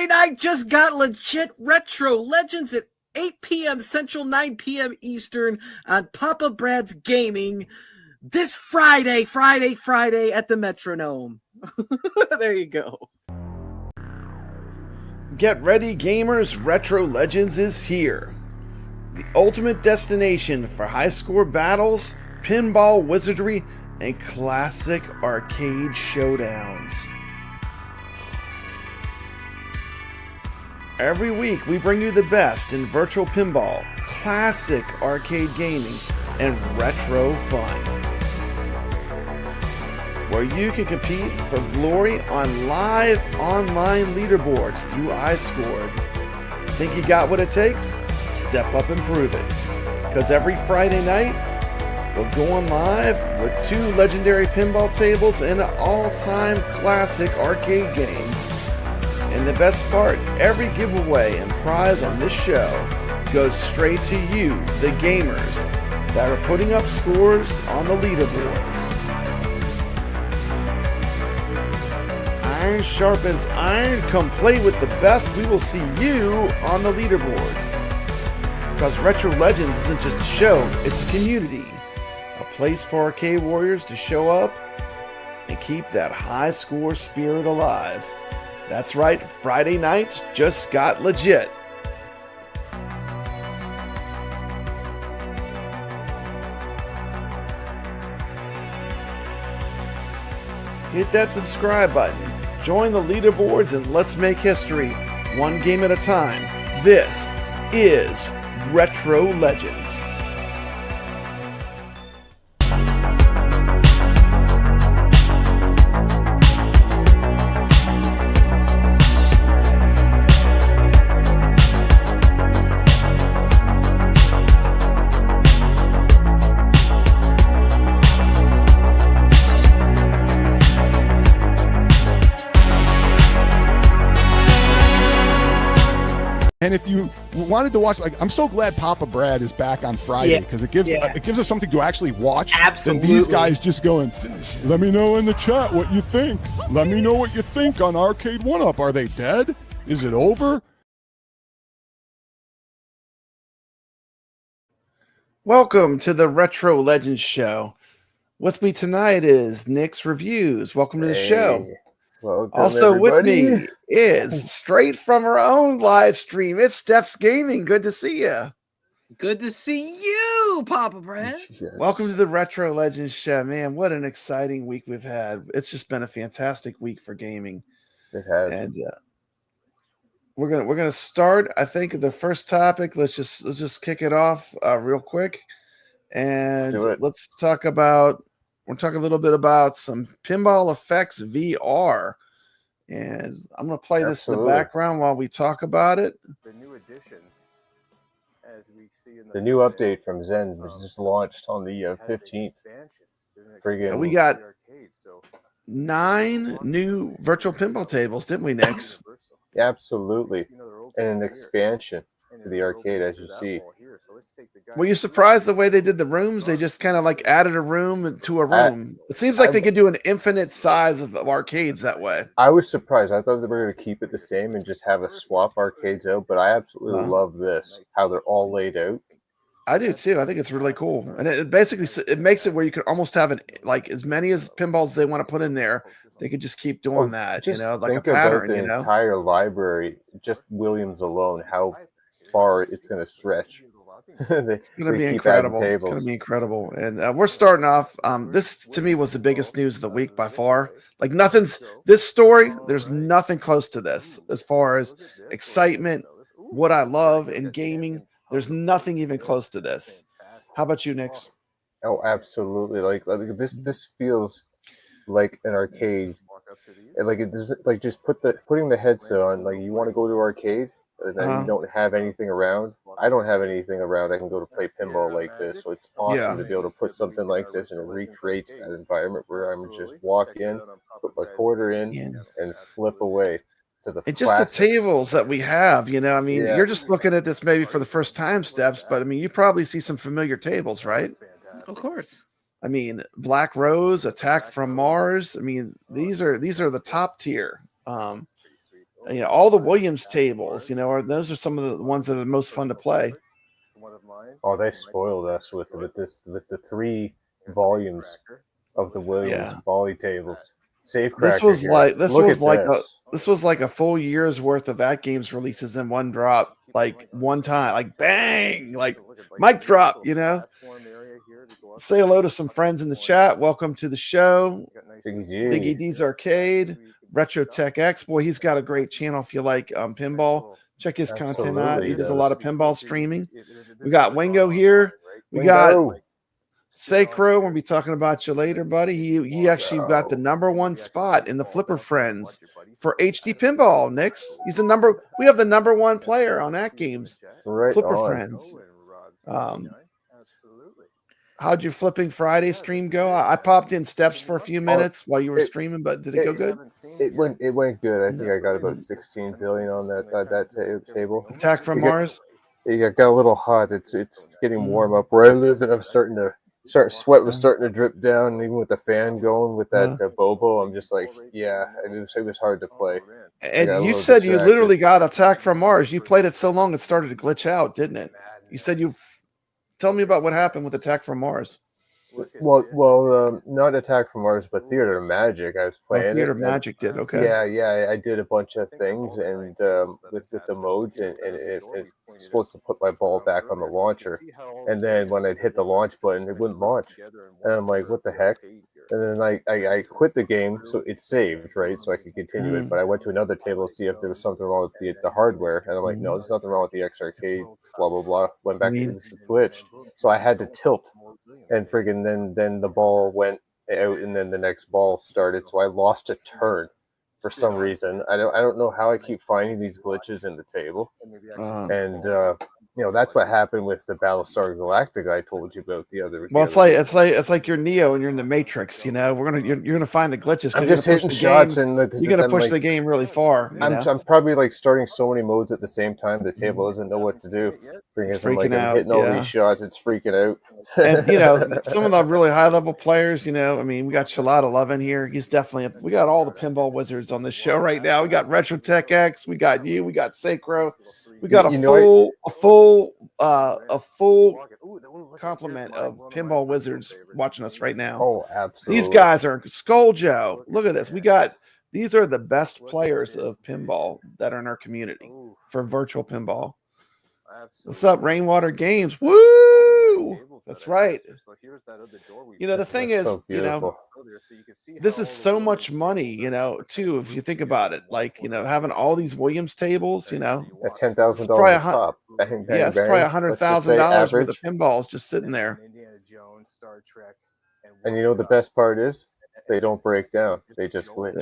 Friday night just got legit retro legends at 8 p.m. Central, 9 p.m. Eastern on Papa Brad's Gaming this Friday at the Metronome. There you go. Get ready, gamers! Retro Legends is here. The ultimate destination for high score battles, pinball wizardry, and classic arcade showdowns. Every week we bring you the best in virtual pinball, classic arcade gaming, and retro fun. Where you can compete for glory on live online leaderboards through iScored. Think you got what it takes? Step up and prove it. Because every Friday night, we're going live with 2 legendary pinball tables and an all-time classic arcade game. And the best part, every giveaway and prize on this show goes straight to you, the gamers, that are putting up scores on the leaderboards. Iron sharpens iron. Come play with the best. We will see you on the leaderboards. Because Retro Legends isn't just a show, it's a community. A place for arcade warriors to show up and keep that high score spirit alive. That's right, Friday nights just got legit. Hit that subscribe button. Join the leaderboards and let's make history, one game at a time. This is Retro Legends. And if you wanted to watch, like, I'm so glad Papa Brad is back on Friday because it gives us something to actually watch. Absolutely. Than these guys just going, let me know in the chat what you think. Let me know what you think on Arcade 1-Up. Are they dead? Is it over? Welcome to the Retro Legends Show. With me tonight is NixReviews. Welcome to the show. Welcome, also everybody. with me is straight from our own live stream. It's Steph's Gaming. Good to see you. Good to see you, Papa Brad. Yes. Welcome to the Retro Legends Show, man. What an exciting week we've had. It's just been a fantastic week for gaming. It has. And we're gonna start. I think the first topic. Let's just kick it off real quick, and let's talk about. We'll talk a little bit about some Pinball FX VR, and I'm going to play this in the background while we talk about it. The new additions, as we see in the new update from Zen, was just launched on the 15th. We got 9 new virtual pinball tables, didn't we, Nix? Absolutely, and an expansion to the arcade, as you see. Were you surprised the way they did the rooms? They just kind of like added a room to a room. It seems like they could do an infinite size of arcades that way. I was surprised. I thought they were going to keep it the same and just have a swap arcades out, but I absolutely love this, how they're all laid out. I do too. I think it's really cool. And it basically makes it where you could almost have like as many as pinballs they want to put in there. They could just keep doing that, just like think a pattern, about the entire library, just Williams alone, how far it's going to stretch. It's going to be incredible. It's going to be incredible. And we're starting off. This to me was the biggest news of the week by far. Like this story, there's nothing close to this as far as excitement, what I love in gaming. There's nothing even close to this. How about you, Nix? Oh, absolutely. Like this feels like an arcade. Like it is, like just putting the headset on. Like you want to go to arcade, and then you don't have anything around. I don't have anything around. I can go to play pinball like this, so it's awesome to be able to put something like this, and it recreates that environment where I'm just walk in, put my quarter in, and flip away to the. It's just the tables that we have, I mean, you're just looking at this maybe for the first time, Steps, but I mean, you probably see some familiar tables, right? Of course. I mean, Black Rose, Attack from Mars. I mean, these are the top tier. all the Williams tables, those are some of the ones that are the most fun to play. Oh, they spoiled us with the 3 volumes of the Williams volley tables. Safecracker here. Look at this. This was like a full year's worth of AtGames releases in one drop, like one time, like bang, like mic drop. Say hello to some friends in the chat. Welcome to the show. Biggie D's Arcade, Retro Tech X. Boy, he's got a great channel if you like pinball. Check his content out. He does a lot of pinball streaming. We got Wingo here. We got Sacro. We'll be talking about you later, buddy. He actually got the #1 spot in the Flipper Friends for HD Pinball. Nix. We have the #1 player on AtGames. Right Flipper on. Friends. How'd your Flipping Friday stream go? I popped in steps for a few minutes while you were streaming, but did it go good? It went good. I think I got about 16 billion on that table. Attack from Mars. It got a little hot. It's getting warm up where I live, and I'm sweat was starting to drip down, even with the fan going with that Bobo. I'm just like, yeah, it was hard to play. And you said you literally got Attack from Mars. You played it so long it started to glitch out, didn't it? You said you. Tell me about what happened with Attack from Mars. Well, not Attack from Mars, but Theater of Magic. I was playing. Theater of Magic did okay. Yeah. I did a bunch of things, and with the modes, and it was supposed to put my ball back on the launcher, and then when I'd hit the launch button, it wouldn't launch, and I'm like, what the heck? And then I quit the game, so it saved, right, so I could continue it. But I went to another table to see if there was something wrong with the hardware, and I'm like, no, there's nothing wrong with the X Arcade. Blah blah blah. Went back, it was glitched, so I had to tilt, and friggin' then the ball went out, and then the next ball started, so I lost a turn for some reason. I don't know how I keep finding these glitches in the table, and that's what happened with the Battlestar Galactica I told you about the other. Well, it's like you're Neo and you're in the Matrix. You're gonna find the glitches. I'm just hitting shots, and you're gonna push the game really far. I'm probably like starting so many modes at the same time. The table doesn't know what to do. It's freaking out. I'm hitting all these shots. It's freaking out. And some of the really high level players. We got Shalada Love in here. He's definitely. We got all the pinball wizards on this show right now. We got Retro Tech X. We got you. We got Sacro. We got a full complement of pinball wizards watching us right now. Oh, absolutely! These guys are Skull Joe. Look at this. These are the best players of pinball that are in our community for virtual pinball. What's up, Rainwater Games? Woo! That's right. The thing is, this is so much money, too, if you think about it. Like, having all these Williams tables, at $10,000 top. Bang, bang, it's probably $100,000 worth of pinballs just sitting there. And the best part is they don't break down. They just glitch.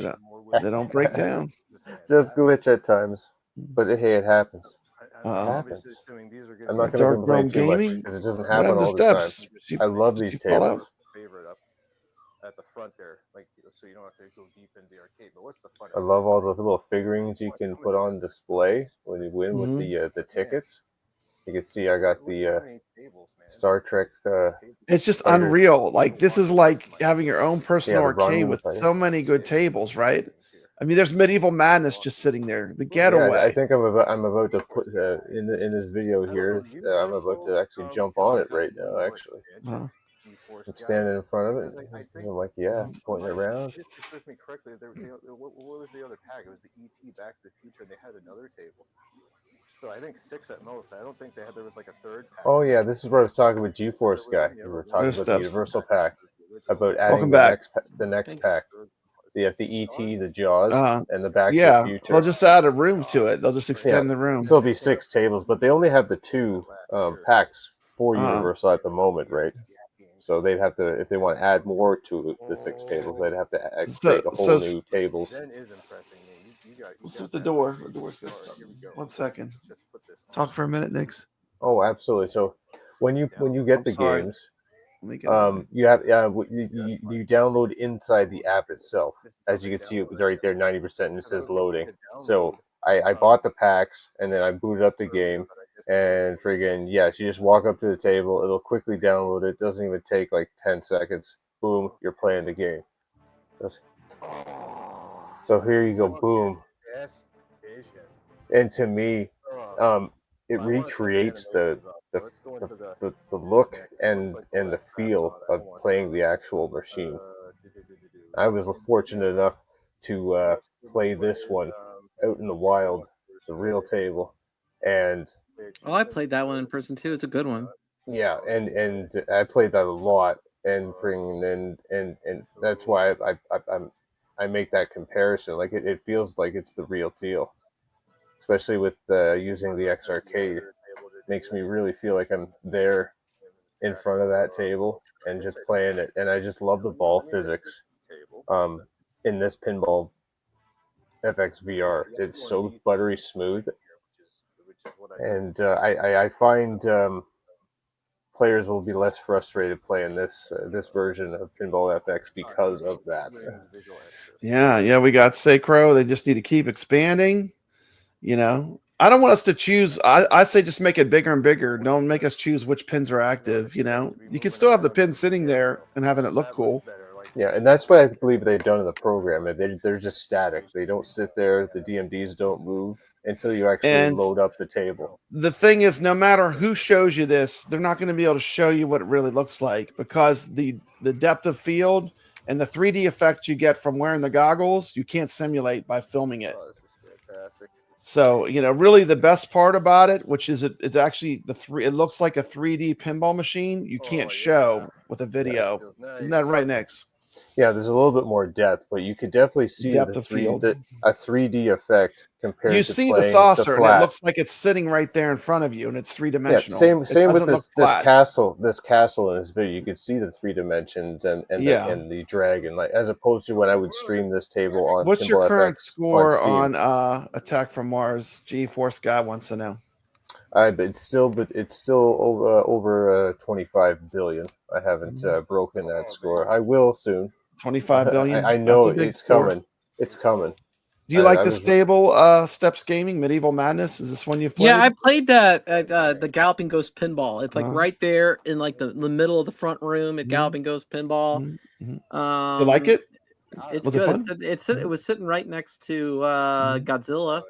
They don't break down. Just glitch at times. But hey, it happens. It happens. I'm not going to complain too much because it doesn't happen all the time. I love these tables. At the front there, so you don't have to go deep into the arcade. But what's the fun? I love all the little figurines you can put on display when you win with the tickets. You can see I got the Star Trek. It's just unreal. Like, this is like having your own personal arcade with so many good tables, right? I mean, there's Medieval Madness just sitting there. The Getaway. Yeah, I think I'm about to put in this video here. I'm about to actually jump on it right now. Actually, I'm standing in front of it. I'm like, pointing it around. Just refresh me correctly. What was the other pack? It was the ET Back to the Future. They had another table. So I think 6 at most. I don't think there was like a third pack. Oh yeah, this is where I was talking with GeForce guy. We were talking about the Universal pack, about adding the next pack. So you have the ET, the Jaws, and the Back to the Future. They'll just add a room to it. They'll just extend the room. So it'll be 6 tables, but they only have the 2 packs for Universal at the moment, right? So they'd have to, if they want to add more to the 6 tables, they'd have to create a whole new tables. This is the door. The door's good. 1 second. Talk for a minute, Nix. Oh, absolutely. So when you get the games, you have you download inside the app itself. As you can see, it's right there, 90%, and it says loading. So I bought the packs, and then I booted up the game, and friggin' you just walk up to the table. It'll quickly download it. Doesn't even take like 10 seconds. Boom, you're playing the game. So here you go. Boom. And to me, it recreates the look and the feel of playing the actual machine. I was fortunate enough to play this one out in the wild, the real table, and Oh, I played that one in person too. It's a good one. yeah, and I played that a lot, and that's why I make that comparison. Like it feels like it's the real deal, especially with using the X Arcade. Makes me really feel like I'm there in front of that table and just playing it. And I just love the ball physics in this Pinball FX VR. It's so buttery smooth, and I find players will be less frustrated playing this version of Pinball FX because of that. Yeah, we got Sacro. They just need to keep expanding. You know, I don't want us to choose. I say just make it bigger and bigger. Don't make us choose which pins are active. You know, you can still have the pin sitting there and having it look cool. Yeah, and that's what I believe they've done in the program. They're just static. They don't sit there. The DMDs don't move until you actually load up the table. The thing is, no matter who shows you this, they're not going to be able to show you what it really looks like, because the depth of field and the 3D effect you get from wearing the goggles, you can't simulate by filming it. Oh, this is fantastic. So, you know, really the best part about it, which is it's actually it looks like a 3D pinball machine. You can't show with a video. Isn't that right, Nix? Yeah, there's a little bit more depth, but you could definitely see a 3D effect compared to you see the playing saucer, flat. and it looks like it's sitting right there in front of you, and it's three-dimensional. Yeah, same with this castle. This castle in this video, you could see the 3 dimensions and the dragon, like as opposed to when I would stream this table on. What's Pinball your current FX score on Attack from Mars? G-Force guy wants to know. But it's still over 25 billion. I haven't broken that score. I will soon. 25 billion. I know it's coming. It's coming. Do you like the stable Steps Gaming Medieval Madness? Is this one you've played? Yeah, I played that at the Galloping Ghost Pinball. It's like right there in like the middle of the front room at Galloping Ghost Pinball. You like it? It's was good. It fun? It was sitting right next to Godzilla.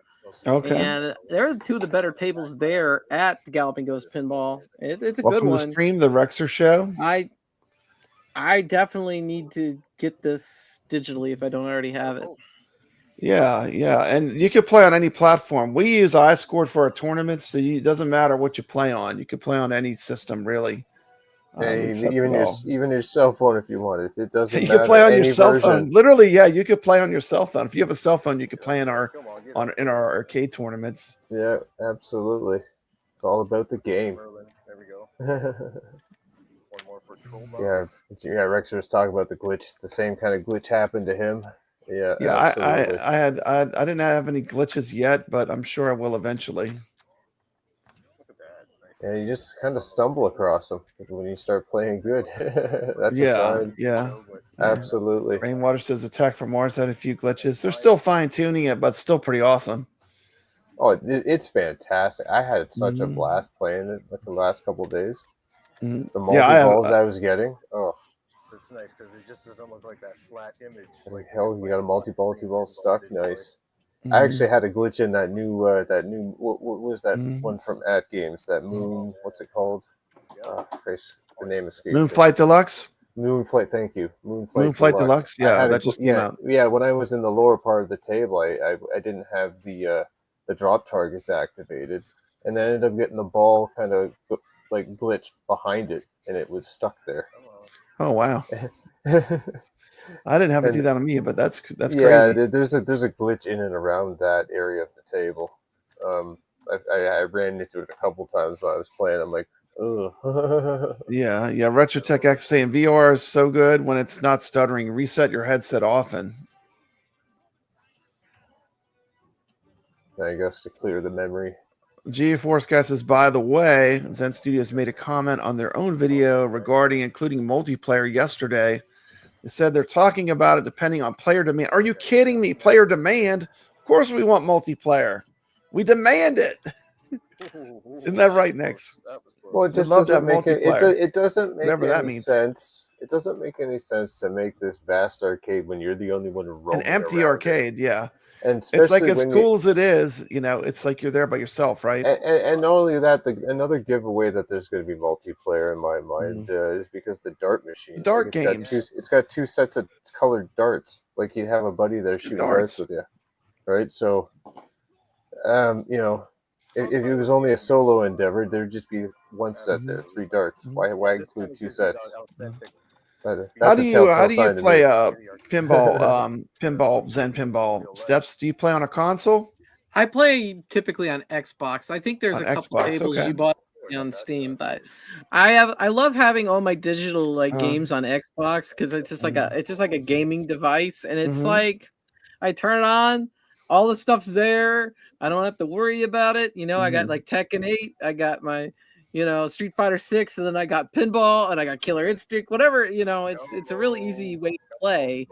Okay. And they're two of the better tables there at the Galloping Ghost Pinball. It's a good one. The stream, the Rexer show. I definitely need to get this digitally if I don't already have it. Yeah, and you can play on any platform. We use iScored for our tournaments, so it doesn't matter what you play on. You can play on any system, really. Even your cell phone if you want it. It doesn't matter. You can play on your cell version. phone. Literally, yeah, you could play on your cell phone. If you have a cell phone, you could play in our arcade tournaments. Yeah, absolutely. It's all about the game. There we go. One more for Yeah, Rexer was talking about the glitch. The same kind of glitch happened to him. Yeah, absolutely. I didn't have any glitches yet, but I'm sure I will eventually. Look at that. Nice. Yeah, you just kind of stumble across them when you start playing good. That's a sign. Yeah, absolutely. Rainwater says Attack from Mars had a few glitches. They're still fine tuning it, but still pretty awesome. Oh, it's fantastic. I had such a blast playing it like the last couple of days. The multi-balls I was getting. Oh. It's nice because it just doesn't look like that flat image. Like hell, you got a multi-ball, 2 balls stuck. Nice. I actually had a glitch in that new what was that one from AtGames? That moon, what's it called? Oh, Christ, the name escapes me. Flight DELUXE. Flight, thank you. Flight DELUXE. Yeah, that just came out. Yeah, when I was in the lower part of the table, I didn't have the drop targets activated, and then I ended up getting the ball kind of like glitched behind it, and it was stuck there. Oh wow! I didn't have it do that on me, but that's crazy. Yeah, there's a glitch in and around that area of the table. I ran into it a couple times when I was playing. I'm like, ugh. Yeah. Retrotech X saying VR is so good when it's not stuttering. Reset your headset often. I guess to clear the memory. GeForce guy says, by the way, Zen Studios made a comment on their own video regarding including multiplayer yesterday. They said they're talking about it depending on player demand. Are you kidding me? Player demand? Of course we want multiplayer. We demand it. Isn't that right, Nix? Well, it just doesn't make it doesn't make any sense. It doesn't make any sense to make this vast arcade when you're the only one roaming an empty around arcade, yeah. And It's like especially as when cool as it is, you know, it's like you're there by yourself, right? and not only that, another giveaway that there's going to be multiplayer in my mind is because the dart machine, like Dart games. it's got two sets of colored darts, like you'd have a buddy there Good shooting darts darts. with you, right? So, you know, if it was only a solo endeavor, there'd just be one set there, 3 darts. Why include 2 sets? That's a How telltale do you sign to play me. pinball Zen pinball steps? Do you play on a console? I play typically on Xbox. I think there's On a couple Xbox, tables okay. you bought on Steam, but I love having all my digital like games on Xbox because it's just like a gaming device, and it's like I turn it on, all the stuff's there. I don't have to worry about it. You know, I got like Tekken 8, I got my Street Fighter 6, and then I got Pinball, and I got Killer Instinct. Whatever, it's a really easy way to play.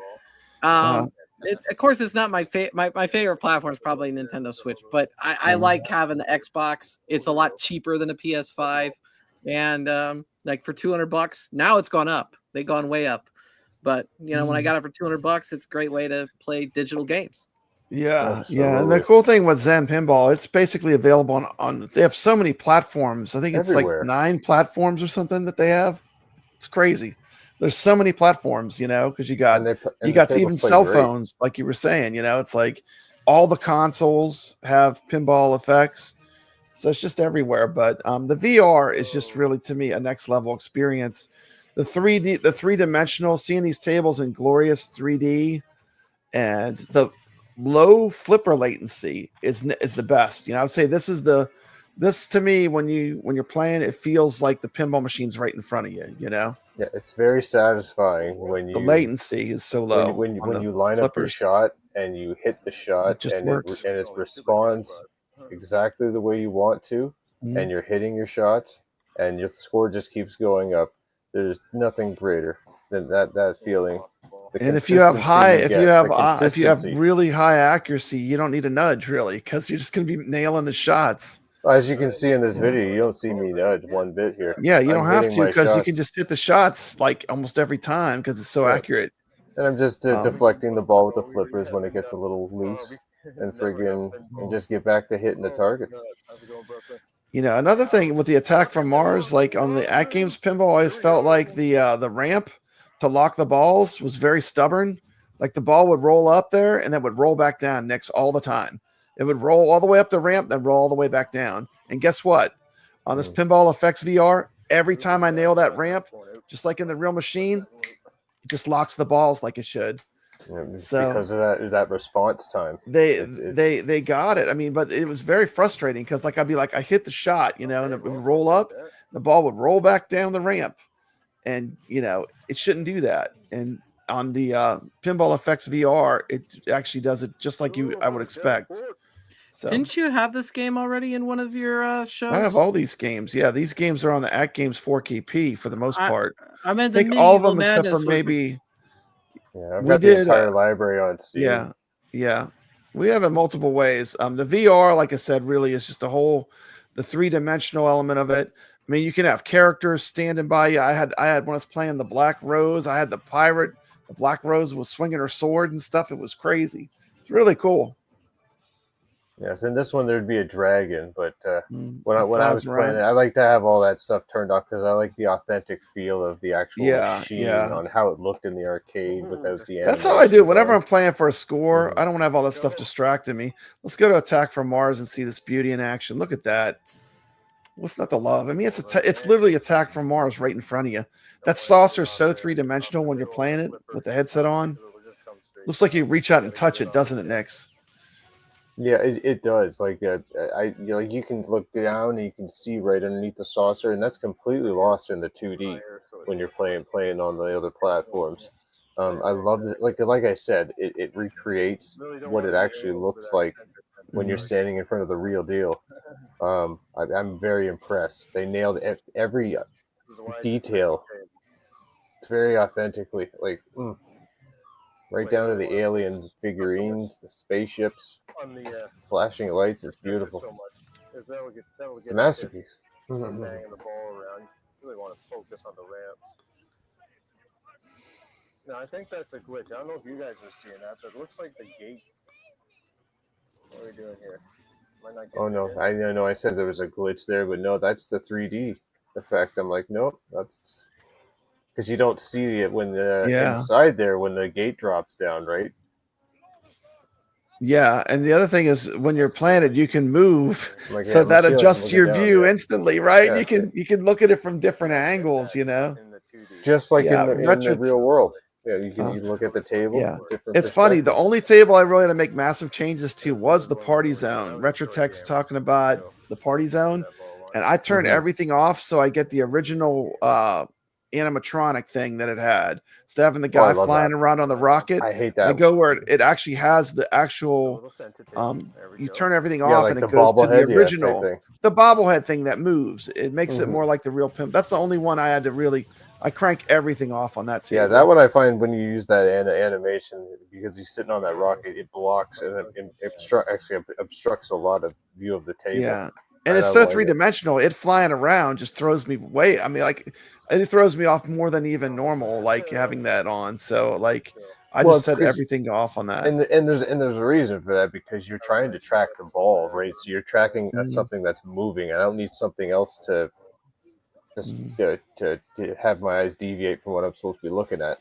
Of course, it's not my favorite platform is probably Nintendo Switch, but I like having the Xbox. It's a lot cheaper than a PS5, and like for $200 now, it's gone up. They've gone way up, but when I got it for $200, it's a great way to play digital games. Yeah, yeah. And the Absolutely. cool thing with Zen Pinball, it's basically available on they have so many platforms. I think it's Everywhere. like 9 platforms or something that they have. It's crazy. There's so many platforms, because you got And the even tables play cell great. phones, like you were saying, it's like all the consoles have pinball effects. So it's just everywhere. But the VR is just really, to me, a next level experience. The 3D, the 3-dimensional, seeing these tables in glorious 3D, and the low flipper latency is the best. I would say this to me, when you're playing, it feels like the pinball machine's right in front of you. Yeah, it's very satisfying when The you latency is so low when you line up your flippers. shot and you hit the shot It just and it works. responds exactly the way you want to, and you're hitting your shots and your score just keeps going up. There's nothing greater than that feeling. The And if you have consistency you get, the if you have consistency. really high accuracy, you don't need a nudge really, because you're just going to be nailing the shots. As you can see in this video, you don't see me nudge one bit here. Yeah, you I'm don't have hitting to, my because you can shots. just hit the shots like almost every time because it's so accurate. And I'm just deflecting the ball with the flippers when it gets a little loose, and just get back to hitting the targets. Another thing with the Attack from Mars, like on the AtGames pinball, I always felt like the ramp to lock the balls was very stubborn. Like the ball would roll up there and then would roll back down next all the time. It would roll all the way up the ramp, then roll all the way back down. And guess what? On this Pinball FX VR, every time I nail that ramp, just like in the real machine, it just locks the balls like it should. Because of that response time. They got it. I mean, but it was very frustrating because I'd be like, I hit the shot, and it would roll up, the ball would roll back down the ramp, and it shouldn't do that. And on the Pinball FX VR, it actually does it just like I would expect. So didn't you have this game already in one of your shows? I have all these games. Yeah, these games are on the AtGames 4KP for the most part. I meant think all of them except for maybe. Yeah, I've got the entire library on Steam. Yeah. We have it multiple ways. The VR, like I said, really is just the 3-dimensional element of it. I mean, you can have characters standing by you. I had when I was playing the Black Rose, I had the pirate. The Black Rose was swinging her sword and stuff. It was crazy. It's really cool. Yes, in this one there'd be a dragon, but when I was playing it, I like to have all that stuff turned off because I like the authentic feel of the actual machine on how it looked in the arcade without the. That's how I do. Whenever I'm playing for a score, I don't want to have all that stuff distracting me. Let's go to Attack from Mars and see this beauty in action. Look at that. What's not to love? I mean, it's literally Attack from Mars right in front of you. That saucer is so 3-dimensional when you're playing it with the headset on. Looks like you reach out and touch it, doesn't it, Nix? Yeah, it does. Like you can look down and you can see right underneath the saucer, and that's completely lost in the 2D when you're playing on the other platforms. I love it. Like I said, it recreates what it actually looks like when you're standing in front of the real deal. I'm very impressed. They nailed every detail very authentically. Like. Right down to the alien figurines, the spaceships, flashing lights. It's beautiful. It's a masterpiece. Banging the ball around. You really want to focus on the ramps. Now, I think that's a glitch. I don't know if you guys are seeing that, but it looks like the gate What are we doing here? Am I not Oh getting no, it in? I know I said there was a glitch there, but no, that's the 3D effect. I'm like, nope, that's because you don't see it when the Yeah. inside there when the gate drops down, right? Yeah, and the other thing is when you're planted, you can move, I'm like, yeah, so I'm that feeling like I'm adjusts looking your down. view Yeah, instantly, right? yeah, You can look at it from different Yeah, I get angles, that you know. in the 2D. just like Yeah, in the retro. real world. Yeah, you can Uh, you look at the table, yeah, different it's funny. The perspectives. only table I really had to make massive changes to was the party zone. Retrotech's talking about the party zone, and I turned Mhm. everything off so I get the original animatronic thing that it had. So having the Oh, I guy love that. flying around on the rocket, I hate I that. go where it actually has the It's a actual. little sensitive. There we You go. turn everything Yeah, off like and the it goes to the bobblehead, yeah, type original, thing. the bobblehead thing that moves. It makes it Hmm. more like the real pimp. That's the only one I had to really. I crank everything off on that Yeah, table. that one I find when you use that animation because he's sitting on that rocket, it blocks and actually obstructs a lot of view of the table. Yeah. And I it's don't so like it. three-dimensional. It flying around just throws me way. I mean, like it throws me off more than even normal, like having that on. So like I Well, just it's set because everything off on that. and there's a reason for that because you're trying to track the ball, right? So you're tracking Mhm, something that's moving. I don't need something else to just mhm, to have my eyes deviate from what I'm supposed to be looking at.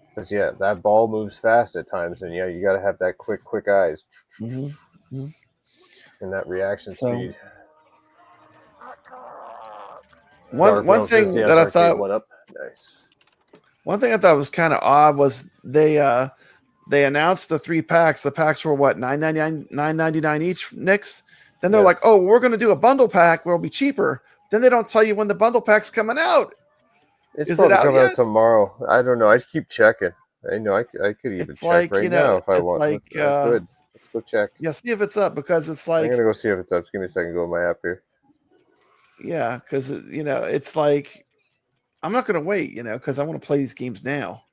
Because yeah, that ball moves fast at times, and yeah, you got to have that quick eyes mhm, mhm. and that reaction So speed. one Garfield says he thing has that I arcade thought one up. Nice. was kind of odd was they announced the 3 packs. The packs were what, $9.99 each, Nix? Then they're like, Yes, oh, we're gonna do a bundle pack where it'll be cheaper. Then they don't tell you when the bundle pack's coming out. it's Is it probably out coming out yet? tomorrow. I don't know. I keep checking. I know. I could even It's check like, right now if I it's want. like I could. Let's go check. yeah, see if it's up because it's I'm like, gonna go see if it's up. Just give me a second. Go to my app here. yeah, because it's like I'm not gonna wait, because I want to play these games now.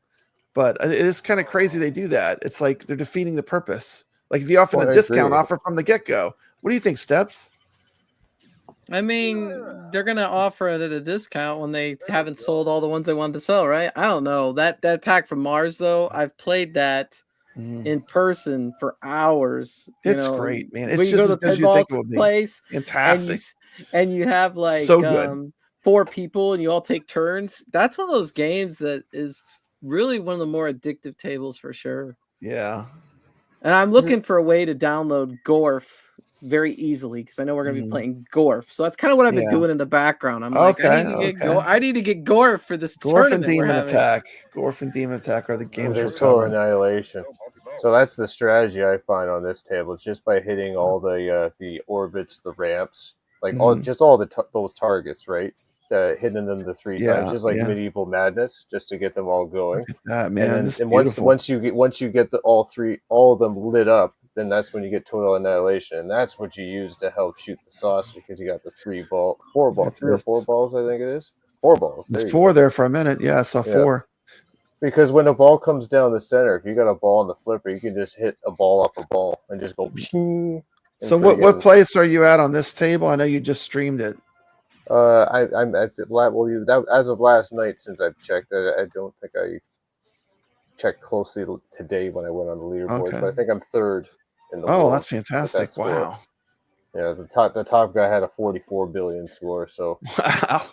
But it is kind of crazy they do that. It's like they're defeating the purpose. Like if you offer Well, a I discount agree. offer from the get-go. What do you think, Steps? I mean, they're gonna offer it at a discount when they haven't sold all the ones they wanted to sell, right? I don't know. That Attack from Mars, though, I've played that Mhm. in person for hours. It's great, man. It's When you just go to as the good as you think pinball it would be. place and Fantastic. and you have like So good. 4 people and you all take turns. That's one of those games that is really one of the more addictive tables for sure. Yeah. And I'm looking for a way to download GORF very easily because I know we're gonna be Mhm. playing GORF. So that's kind of what I've been Yeah. doing in the background. I'm like, Okay. Okay. I need to get GORF for this Gorf and tournament we're Demon having. Attack. Gorf and Demon Attack are the And games we're there's total covering. annihilation. So that's the strategy I find on this table. It's just by hitting all the orbits, the ramps, like Mhm. all those targets, right? Hitting them the 3 times, Yeah. just like Yeah. medieval madness, just to get them all Look going. at that, And man. then This is and beautiful. once you get all of them lit up, then that's when you get total annihilation, and that's what you use to help shoot the saucer because you got the Look at three or this. four balls, I think it is 4 balls. There's There you 4 go. there for a minute. Yeah, I saw Yeah. 4. Because when a ball comes down the center, if you got a ball on the flipper, you can just hit a ball off a ball and just go ping and So what friggin' place are you at on this table? I know you just streamed it. I'm at the as of last night since I've checked. I don't think I checked closely today when I went on the leaderboards, Okay. but I think I'm third in the Oh, world that's with fantastic. that score. Wow. Yeah, the top guy had a 44 billion score, so Wow.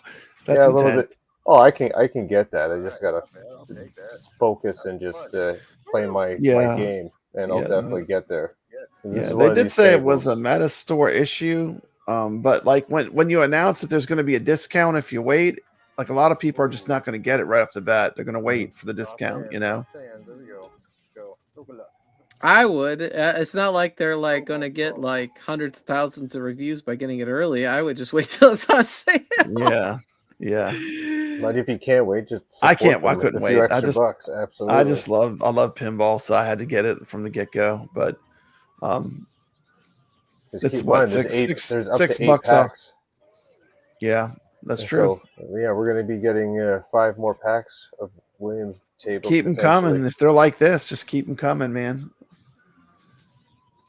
That's yeah, a little bit. intense. Oh, I can get that. I just gotta focus and just play my Yeah. game, and I'll Yeah. definitely get there. And this Yeah. is They one of did these say it was a tables. meta store issue. But like when you announce that there's going to be a discount if you wait, like a lot of people are just not going to get it right off the bat. They're going to wait for the discount, Soft sands. There we go. Go. Snorkel up. I would. It's not like they're like gonna get like hundreds of thousands of reviews by getting it early. I would just wait till it's on sale. Yeah. Yeah. But if you can't wait, just I support can't. I them with couldn't a few wait. extra bucks. Absolutely. I love pinball, so I had to get it from the get go. But um, Just it's keep in what mind, there's up to eight $6 off. packs. Yeah, that's And true. so yeah, we're gonna be getting 5 more packs of Williams tables Keep them potentially. coming. If they're like this, just keep them coming, man.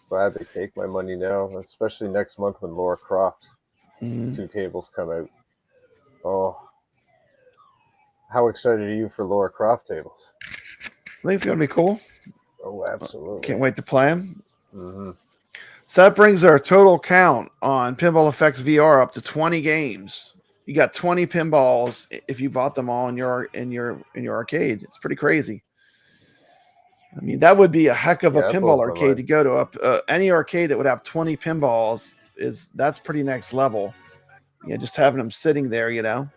Glad they take my money now, especially next month when Laura Croft Mhm. 2 tables come out. Oh, how excited are you for Laura Croft tables? I think it's gonna be cool. Oh, absolutely. Can't wait to play them. Mm-hmm. So that brings our total count on Pinball FX VR up to 20 games. You got 20 pinballs if you bought them all in your arcade. It's pretty crazy. I mean, that would be a heck of a that pinball blows my arcade mind. to go to. Any arcade that would have 20 pinballs that's pretty next level. Just having them sitting there,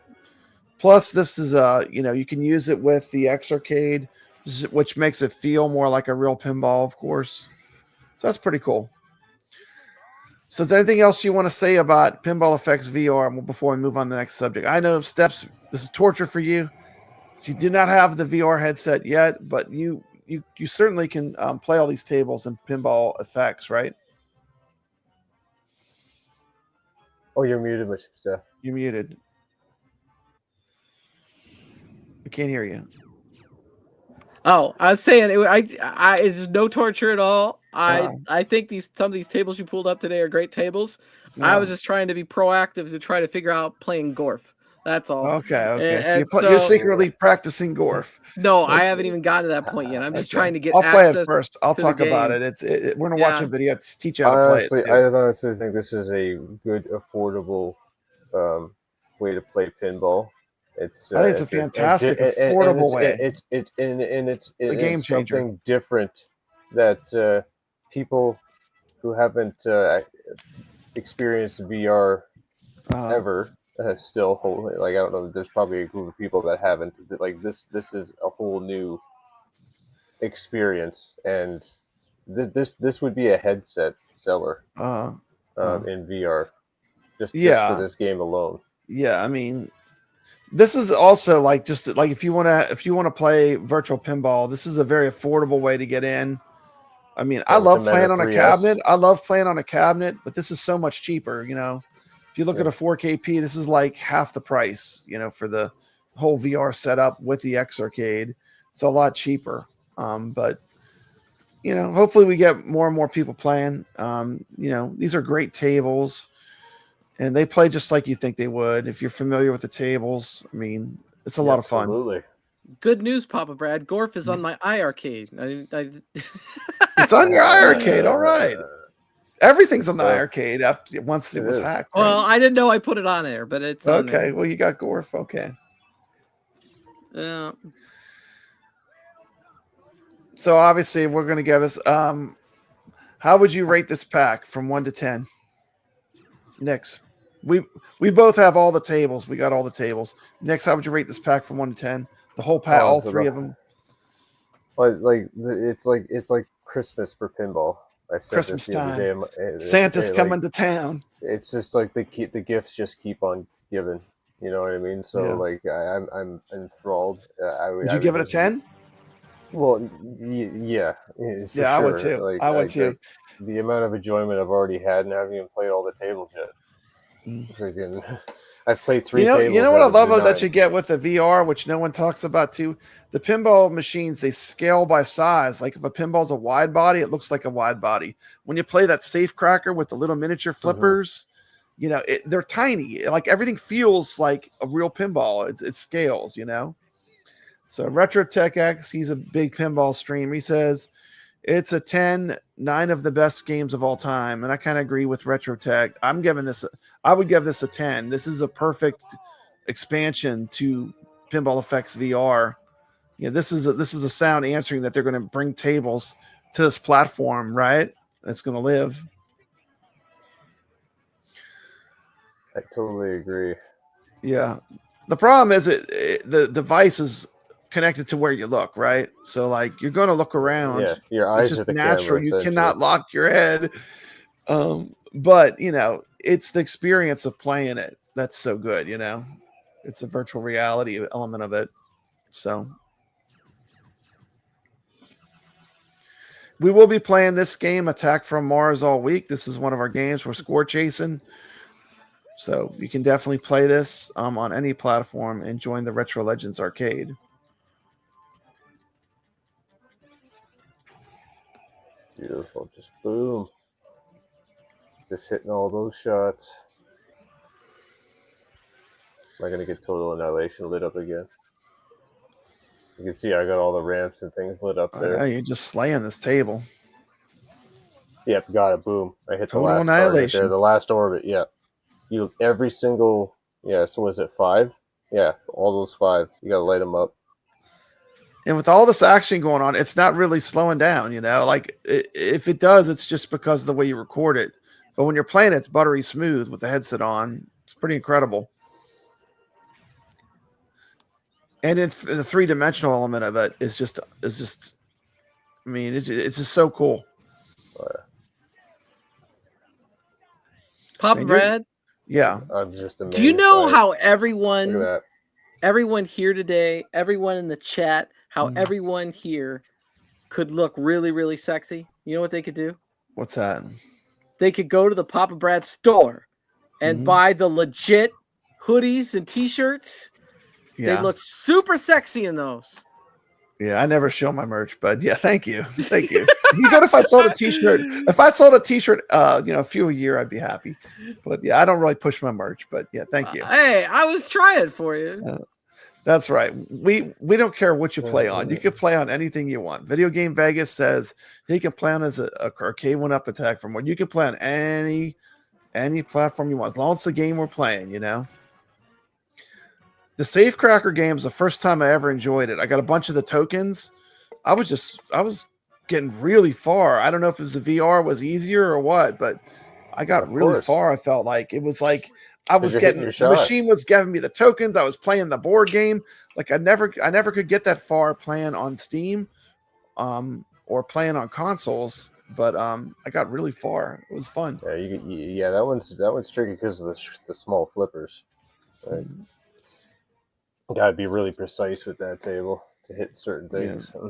Plus, this is you can use it with the X Arcade, which makes it feel more like a real pinball, of course. So that's pretty cool. So is there anything else you want to say about Pinball FX VR before we move on to the next subject? I know, Steps, this is torture for you. So you do not have the VR headset yet, but you certainly can play all these tables in Pinball FX, right? Oh, you're muted, Mr. Steph. You're muted. I can't hear you. Oh, I was saying, it's no torture at all. I think some of these tables you pulled up today are great tables. I was just trying to be proactive to try to figure out playing GORF. That's all. Okay. And So you're secretly practicing GORF. No, I haven't even gotten to that point yet. I'm just trying to get I'll play access it first. I'll to the talk about game. it. We're gonna watch a video to teach you how to play it. I honestly think this is a good, affordable way to play pinball. I think it's a fantastic, affordable way. It's a game changer. Something different that people who haven't experienced VR ever still like, I don't know. There's probably a group of people that haven't. Like this is a whole new experience, and this would be a headset seller in VR just for this game alone. Yeah, I mean, this is also like if you want to play virtual pinball, this is a very affordable way to get in. I mean, I love playing on a cabinet. I love playing on a cabinet, but this is so much cheaper. If you look at a 4KP, this is like half the price. For the whole VR setup with the X Arcade, it's a lot cheaper. But hopefully we get more and more people playing. These are great tables. And they play just like you think they would. If you're familiar with the tables, I mean, it's a lot of fun. Absolutely. Good news, Papa Brad. GORF is on my iArcade. It's on your iArcade. All right. Everything's on the iArcade once it was hacked. Right? Well, I didn't know I put it on there, but it's on okay. there. Well, you got GORF. Okay. Yeah. So obviously, we're going to give us. How would you rate this pack from 1 to 10? Nix. We both have all the tables. We got all the tables. Nix, how would you rate this pack from 1 to 10? The whole pack, all three of them. It's like Christmas for pinball. I said Christmas this the other time. Santa's coming to town. It's just like the gifts just keep on giving. You know what I mean? So I'm enthralled. Would you give it a 10? Well, yeah. For sure. I would too. I would too. The amount of enjoyment I've already had, and I haven't even played all the tables yet. Freaking, I've played 3 tables. You know what I love that you get with the VR, which no one talks about too? The pinball machines, they scale by size. Like if a pinball's a wide body, it looks like a wide body. When you play that safe cracker with the little miniature flippers, they're tiny. Like everything feels like a real pinball. It scales, So Retro Tech X, he's a big pinball streamer. He says, it's a 10, 9 of the best games of all time. And I kind of agree with Retro Tech. I would give this a 10. This is a perfect expansion to Pinball FX VR. This is a sound answering that they're going to bring tables to this platform, right? It's going to live. I totally agree. Yeah. The problem is the device is connected to where you look, right? So like you're going to look around. Yeah, your eyes it's just are the natural. camera, you cannot lock your head. But it's the experience of playing it that's so good. It's the virtual reality element of it. So we will be playing this game, Attack from Mars, all week. This is one of our games. We're score chasing. So you can definitely play this on any platform and join the Retro Legends arcade. Beautiful. Just boom. Just hitting all those shots. Am I going to get Total Annihilation lit up again? You can see I got all the ramps and things lit up there. You're just slaying this table. Yep, got it. Boom! I hit the Total last target annihilation. there, the last orbit. Yeah, you every single. Yeah, so was it 5? Yeah, all those 5. You gotta light them up. And with all this action going on, it's not really slowing down, you know? Like, if it does, it's just because of the way you record it. But when you're playing it, it's buttery smooth with the headset on. It's pretty incredible. And the three-dimensional element of it is just, I mean, it's just so cool. Papa Brad? Yeah. I'm just amazed. Do you know by it. how Look at everyone that. here today, everyone in the chat, how everyone here could look really, really sexy? You know what they could do? What's that? They could go to the Papa Brad store and buy the legit hoodies and t-shirts. Yeah. They look super sexy in those. Yeah, I never show my merch, but yeah, thank you. Thank you. You good if I sold a t-shirt? If I sold a t-shirt, a few a year, I'd be happy. But yeah, I don't really push my merch, but yeah, thank you. Hey, I was trying for you. That's right. We don't care what you play on. You can play on anything you want. Video Game Vegas says you can play on as a arcade one-up attack from one. You can play on any platform you want, as long as it's a game we're playing, you know. The Safecracker game is the first time I ever enjoyed it. I got a bunch of the tokens. I was getting really far. I don't know if it was the VR was easier or what, but I got really far. I felt like it was like I was getting the machine was giving me the tokens. I was playing the board game. Like I never could get that far playing on Steam, or playing on consoles. But I got really far. It was fun. Yeah, that one's tricky because of the small flippers. Right? Gotta be really precise with that table to hit certain things. Yeah.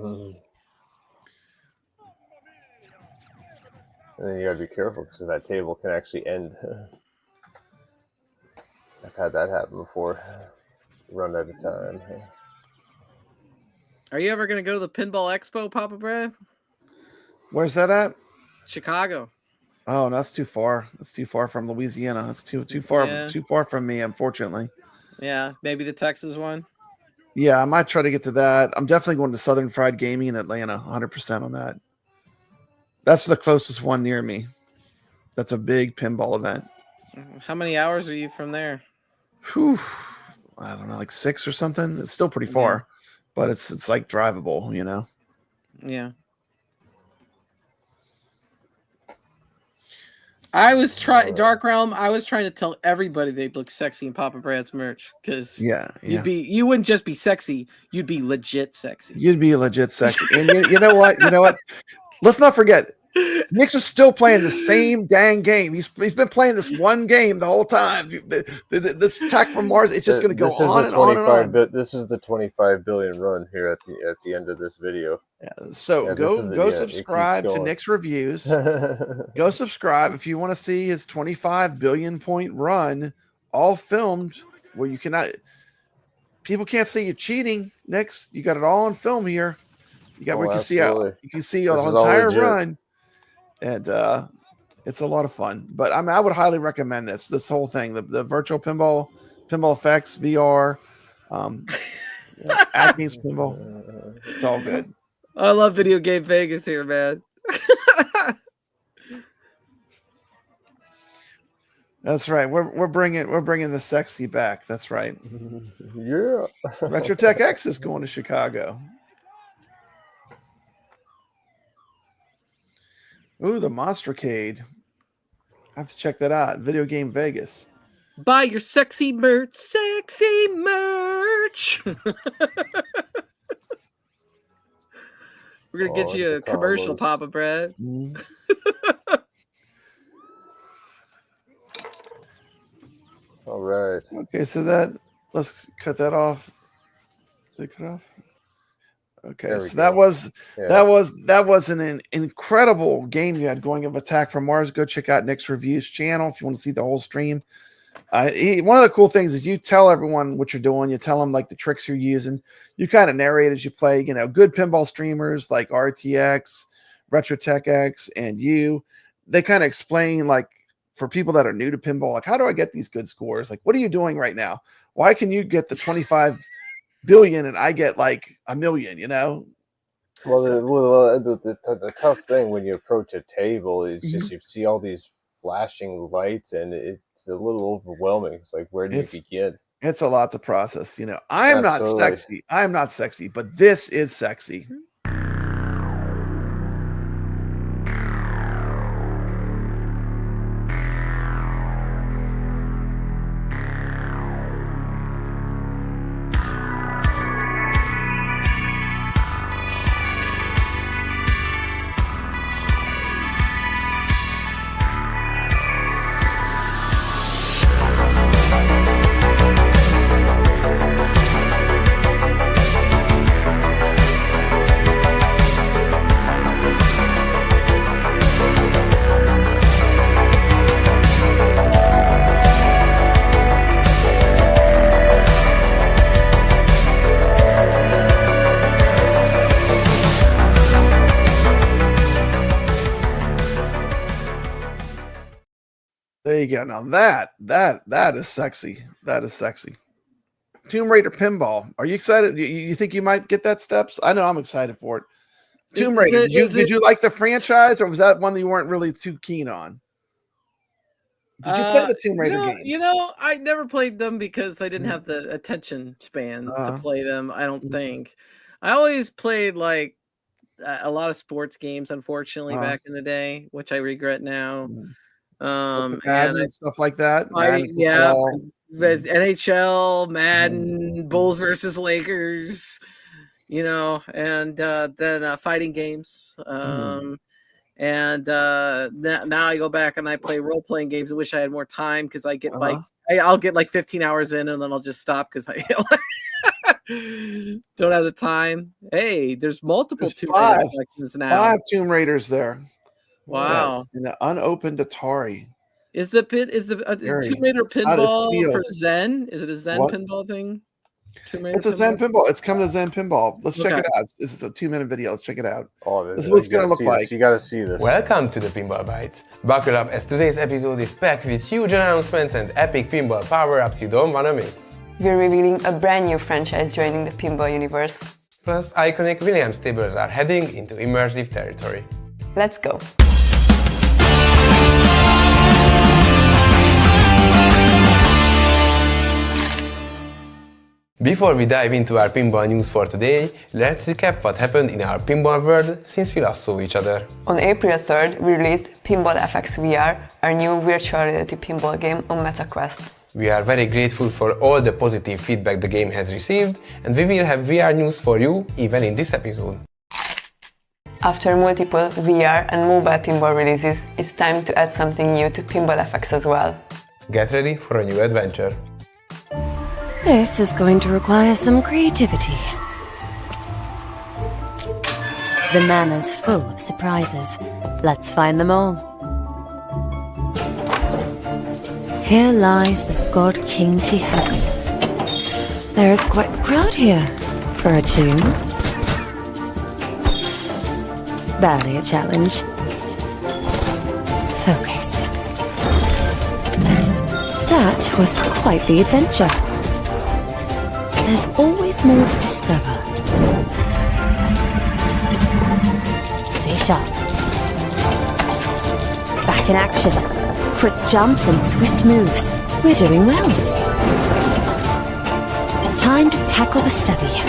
And then you gotta be careful because that table can actually end. I've had that happen before. Run out of time. Are you ever gonna go to the Pinball Expo, Papa Brad? Where's that at? Chicago. Oh, no, that's too far. That's too far from Louisiana. That's too far from me, unfortunately. Yeah, maybe the Texas one. Yeah, I might try to get to that. I'm definitely going to Southern Fried Gaming in Atlanta, 100% on that. That's the closest one near me. That's a big pinball event. How many hours are you from there? Whew, I don't know, like 6 or something. It's still pretty far, but it's like drivable, you know? Yeah. I was trying Dark Realm. I was trying to tell everybody they'd look sexy in Papa Brad's merch because you wouldn't just be sexy, you'd be legit sexy. You'd be legit sexy. And you know what? Let's not forget, Nix is still playing the same dang game. He's been playing this one game the whole time. This attack from Mars, it's just going to go on and on and on. This is the 25 billion run here at the end of this video. Yeah, so go subscribe to NixReviews. Go subscribe if you want to see his 25 billion point run, all filmed, where you cannot. People can't see you cheating. Nix, you got it all on film here. You got where you can see the entire run. And it's a lot of fun. But I would highly recommend this whole thing. The virtual Pinball FX VR, AtGames pinball. It's all good. I love Video Game Vegas here, man. That's right. We're bringing the sexy back. That's right. Yeah. Retrotech X is going to Chicago. Ooh, the Monstercade. I have to check that out. Video Game Vegas. Buy your sexy merch. Sexy merch. We're going to get you a commercial, Papa Brad. Mm. All right. Okay, so let's cut that off. Did it cut off? Okay, so that was an incredible game you had going of Attack from Mars. Go check out NixReviews channel if you want to see the whole stream. One of the cool things is you tell everyone what you're doing. You tell them like the tricks you're using. You kind of narrate as you play. You know, good pinball streamers like RTX, Retrotech X, and you. They kind of explain, like, for people that are new to pinball, like, how do I get these good scores? Like, what are you doing right now? Why can you get the 25 billion and I get like 1 million? You know, Well, the tough thing when you approach a table is just you see all these flashing lights, and it's a little overwhelming. It's like, where do you begin? It's a lot to process, you know. I am not Absolutely. sexy. I am not sexy, but this is sexy. There you go. Now that is sexy. That is sexy. Tomb Raider Pinball. Are you excited? You think you might get that, Steps? I know I'm excited for it. Tomb Raider. Did you like the franchise, or was that one that you weren't really too keen on? Did you play the Tomb Raider games? You know, I never played them because I didn't have the attention span to play them. I don't think. I always played like a lot of sports games, unfortunately, back in the day, which I regret now. And stuff like that. NHL, Madden, Bulls versus Lakers, you know, and then fighting games. And now I go back and I play role-playing games. I wish I had more time because I get I'll get like 15 hours in and then I'll just stop because I don't have the time. Hey, there's multiple Tomb Raider sections now. 5 Tomb Raiders there. Wow. Yes, in the unopened Atari. Is the Tomb Raider pinball for Zen? Is it a Zen pinball thing? It's a Zen pinball. It's coming to Zen pinball. Let's check it out. This is a 2-minute video. Let's check it out. This is what it's going to look like. You got to see this. Welcome to the Pinball Bites. Buckle up as today's episode is packed with huge announcements and epic pinball power-ups you don't want to miss. We're revealing a brand new franchise joining the pinball universe. Plus, iconic Williams tables are heading into immersive territory. Let's go. Before we dive into our pinball news for today, let's recap what happened in our pinball world since we last saw each other. On April 3rd, we released Pinball FX VR, our new virtual reality pinball game on MetaQuest. We are very grateful for all the positive feedback the game has received, and we will have VR news for you even in this episode. After multiple VR and mobile pinball releases, it's time to add something new to Pinball FX as well. Get ready for a new adventure. This is going to require some creativity. The manor's full of surprises. Let's find them all. Here lies the God King Tihaku. There is quite the crowd here for a tomb. Barely a challenge. Focus. That was quite the adventure. There's always more to discover. Stay sharp. Back in action. Quick jumps and swift moves. We're doing well. Time to tackle the study.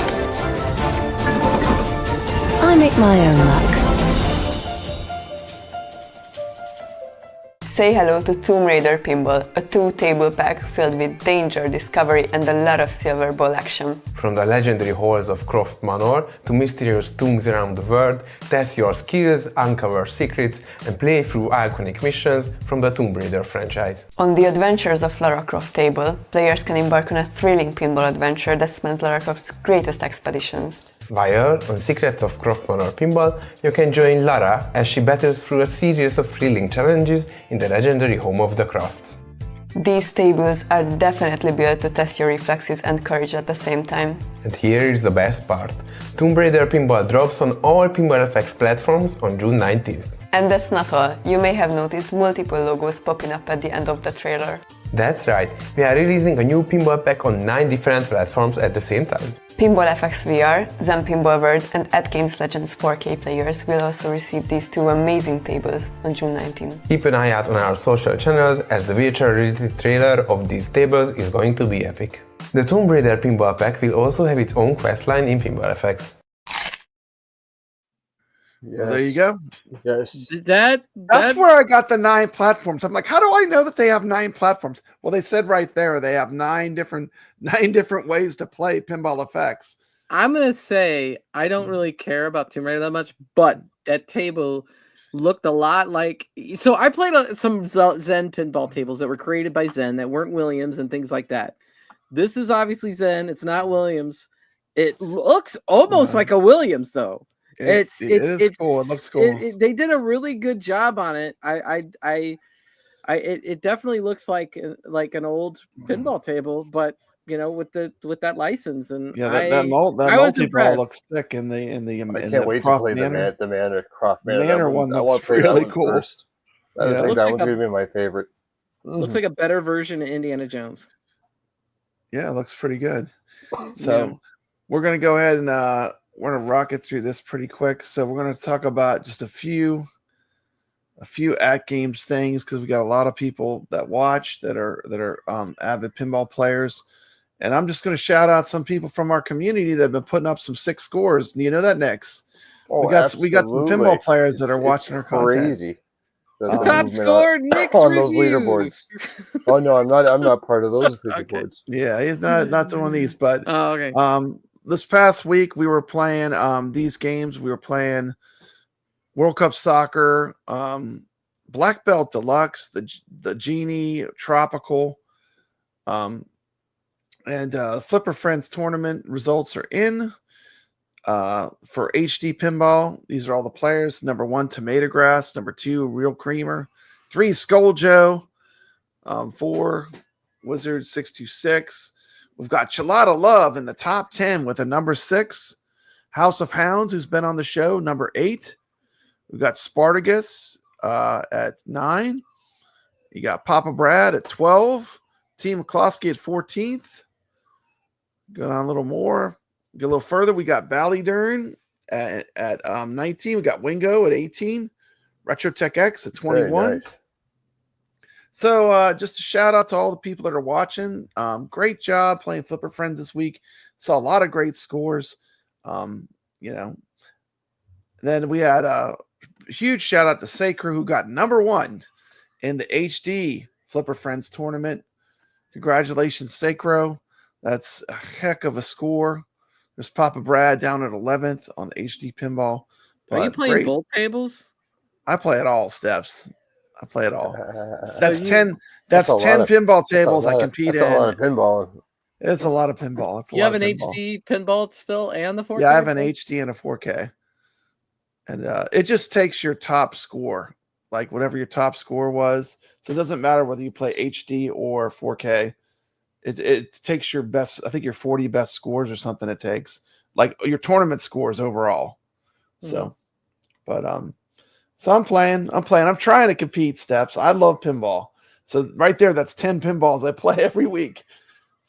I make my own luck. Say hello to Tomb Raider Pinball, a 2-table pack filled with danger, discovery and a lot of silver ball action. From the legendary halls of Croft Manor to mysterious tombs around the world, test your skills, uncover secrets and play through iconic missions from the Tomb Raider franchise. On the Adventures of Lara Croft table, players can embark on a thrilling pinball adventure that spans Lara Croft's greatest expeditions. While on Secrets of Croft Manor Pinball, you can join Lara as she battles through a series of thrilling challenges in the legendary home of the Crofts. These tables are definitely built to test your reflexes and courage at the same time. And here is the best part. Tomb Raider Pinball drops on all Pinball FX platforms on June 19th. And that's not all. You may have noticed multiple logos popping up at the end of the trailer. That's right, we are releasing a new pinball pack on 9 different platforms at the same time. Pinball FX VR, Zen Pinball World, and AtGames Legends 4K players will also receive these two amazing tables on June 19. Keep an eye out on our social channels as the virtual reality trailer of these tables is going to be epic. The Tomb Raider Pinball Pack will also have its own questline in Pinball FX. Yes. Well, there you go. Yes. That's where I got the 9 platforms. I'm like, how do I know that they have 9 platforms? Well, they said right there they have 9 different ways to play Pinball FX. I'm gonna say I don't really care about Tomb Raider that much, but that table looked a lot like. So I played some Zen pinball tables that were created by Zen that weren't Williams and things like that. This is obviously Zen. It's not Williams. It looks almost like a Williams though. It is cool. It looks cool. They did a really good job on it. It definitely looks like an old pinball table, but you know, with that license. And yeah, that multi-ball looks sick in the I can't wait to play the Manor Croft Manor. Manor one looks really cool. First. I think that one's gonna be my favorite. Looks like a better version of Indiana Jones. Yeah, it looks pretty good. So we're gonna go ahead and we're gonna rocket through this pretty quick. So we're gonna talk about just a few AtGames things because we got a lot of people that watch that are avid pinball players, and I'm just gonna shout out some people from our community that have been putting up some sick scores. Do you know that, Nix? Oh, we got some pinball players that are watching our content. Crazy. The top score, Nix on those leaderboards. Oh no, I'm not part of those leaderboards. Yeah, he's not doing these, but okay. This past week we were playing these games. We were playing World Cup Soccer, Blackbelt Deluxe, the Genie Tropical, and Flipper Friends tournament results are in. For HD Pinball, these are all the players. Number 1, TomatoGrass. Number 2, Real Creamer. 3, Skull Joe. 4, Wizard 626. We've got Chilada Love in the top 10 with a number 6. House of Hounds, who's been on the show, number 8. We've got Spartacus at 9. You got Papa Brad at 12. Team McCloskey at 14th. Going on a little more. Get a little further. We got Ballydurn at 19. We got Wingo at 18. Retrotech X at 21. Nice. So just a shout out to all the people that are watching. Great job playing Flipper Friends this week. Saw a lot of great scores. You know, then we had a huge shout out to Sacre, who got number 1 in the HD Flipper Friends tournament. Congratulations, Sacro. That's a heck of a score. There's Papa Brad down at 11th on the HD Pinball. Are you playing both tables? I play it all, Steps. I play it all. That's 10. That's 10 pinball tables I compete in. That's a lot of pinball. It's a lot of pinball. You have an HD pinball still and the 4K? Yeah, I have an HD and a 4K. And it just takes your top score, like whatever your top score was. So it doesn't matter whether you play HD or 4K. It takes your best, I think your 40 best scores or something it takes. Like your tournament scores overall. So, but so I'm playing. I'm trying to compete, Steps. I love pinball. So right there, that's 10 pinballs I play every week,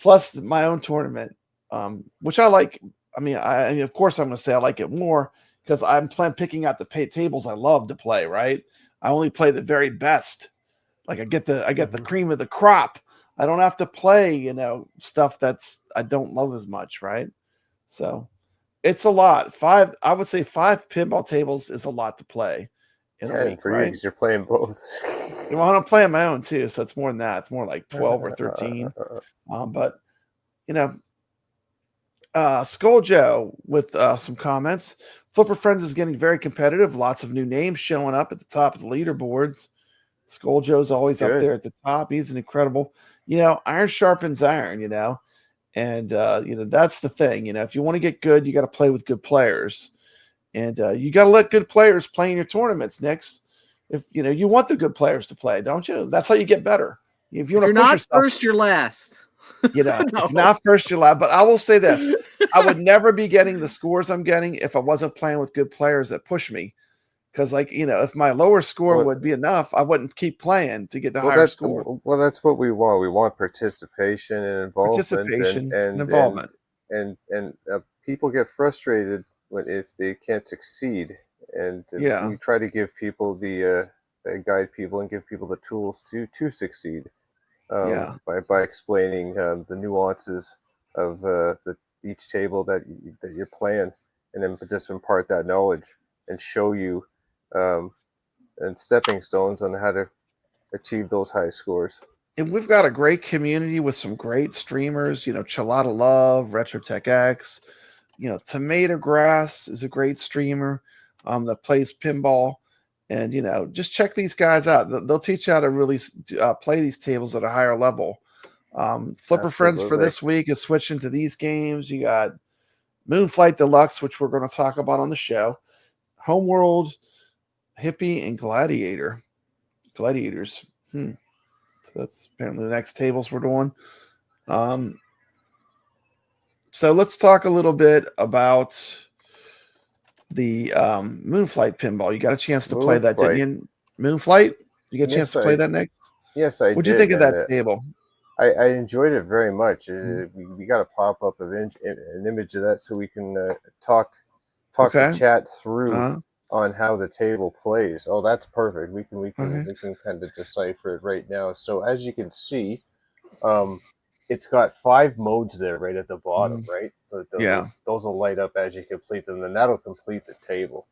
plus my own tournament, which I like. I mean, of course I'm going to say I like it more because I'm picking out the tables I love to play. Right? I only play the very best. Like I get the cream of the crop. I don't have to play, you know, stuff that's I don't love as much. Right? So it's a lot. I would say 5 pinball tables is a lot to play. 10 for you because you're playing both. Well, I'm playing my own too, so it's more than that. It's more like 12 or 13. But you know, Skull Joe with some comments. Flipper Friends is getting very competitive. Lots of new names showing up at the top of the leaderboards. Skull Joe's always up there at the top. He's an incredible, you know, iron sharpens iron, you know, and you know, that's the thing. You know, if you want to get good, you got to play with good players. And you got to let good players play in your tournaments, Nix. If you know you want the good players to play, don't you? That's how you get better. If you're not yourself, first, you're last. You know, no. If not first, you're last. But I will say this: I would never be getting the scores I'm getting if I wasn't playing with good players that push me. Because, like, you know, if my lower score would be enough, I wouldn't keep playing to get the higher score. Well, that's what we want. We want participation and involvement. And involvement. people get frustrated if they can't succeed, and Yeah. we try to give people guide people and give people the tools to succeed, Yeah. by explaining the nuances of each table that you're playing, and then just impart that knowledge and show you and stepping stones on how to achieve those high scores. And we've got a great community with some great streamers, Chalada Love, RetroTech X, TomatoGrass is a great streamer that plays pinball. And, just check these guys out. They'll teach you how to really play these tables at a higher level. Flipper Friends for this week is switching to these games. You got Flight the DELUXE, which we're going to talk about on the show, Homeworld, Hippie, and Gladiators. So that's apparently the next tables we're doing. So let's talk a little bit about the Moonflight pinball. You got a chance to play that, didn't you? Moonflight? You get a chance to play that next? Yes, I did. What'd you think of that table? I enjoyed it very much. We got a pop-up of an image of that so we can talk the chat through on how the table plays. Oh, that's perfect. We can kind of decipher it right now. So as you can see, it's got 5 modes there right at the bottom, right? Those will light up as you complete them, and that'll complete the table.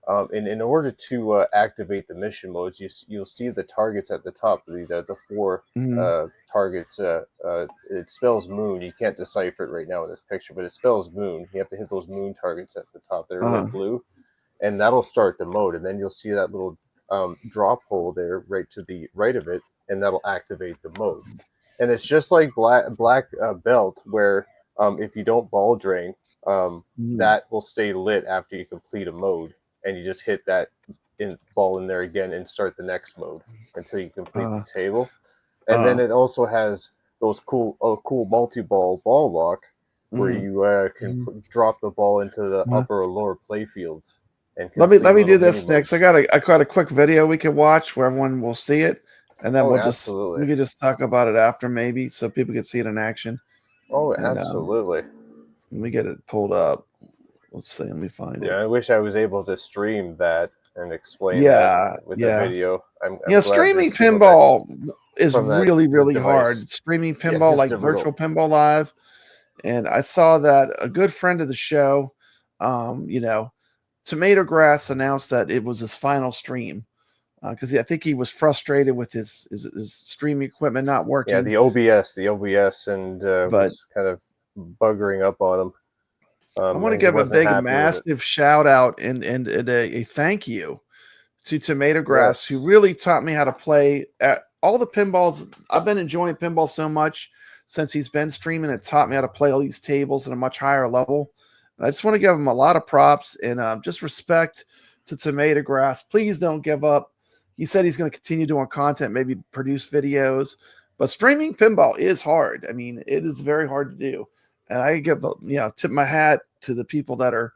And in order to activate the mission modes, you'll see the targets at the top, the 4 targets. It spells moon. You can't decipher it right now in this picture, but it spells moon. You have to hit those moon targets at the top. They're lit blue, and that'll start the mode. And then you'll see that little drop hole there right to the right of it, and that'll activate the mode. And it's just like Blackbelt, where if you don't ball drain, that will stay lit after you complete a mode. And you just hit that ball in there again and start the next mode until you complete the table. And then it also has those cool multi-ball ball lock where you can drop the ball into the upper or lower play fields. And let me do this next. I got a quick video we can watch where everyone will see it, and then we can just talk about it after, maybe, so people can see it in action. Absolutely. Let me get it pulled up. Let's see. Let me find it. Yeah, I wish I was able to stream that and explain that with the video. I'm streaming pinball is really, really hard. Streaming pinball, like virtual pinball live. And I saw that a good friend of the show, TomatoGrass, announced that it was his final stream because I think he was frustrated with his streaming equipment not working. Yeah, the OBS, and was kind of buggering up on him. I want to give a big, massive shout out and a thank you to TomatoGrass, who really taught me how to play at all the pinballs. I've been enjoying pinball so much since he's been streaming. It taught me how to play all these tables at a much higher level. And I just want to give him a lot of props and just respect to TomatoGrass. Please don't give up. He said he's going to continue doing content, maybe produce videos, but streaming pinball is hard. I mean, it is very hard to do. And I give, tip my hat to the people that are,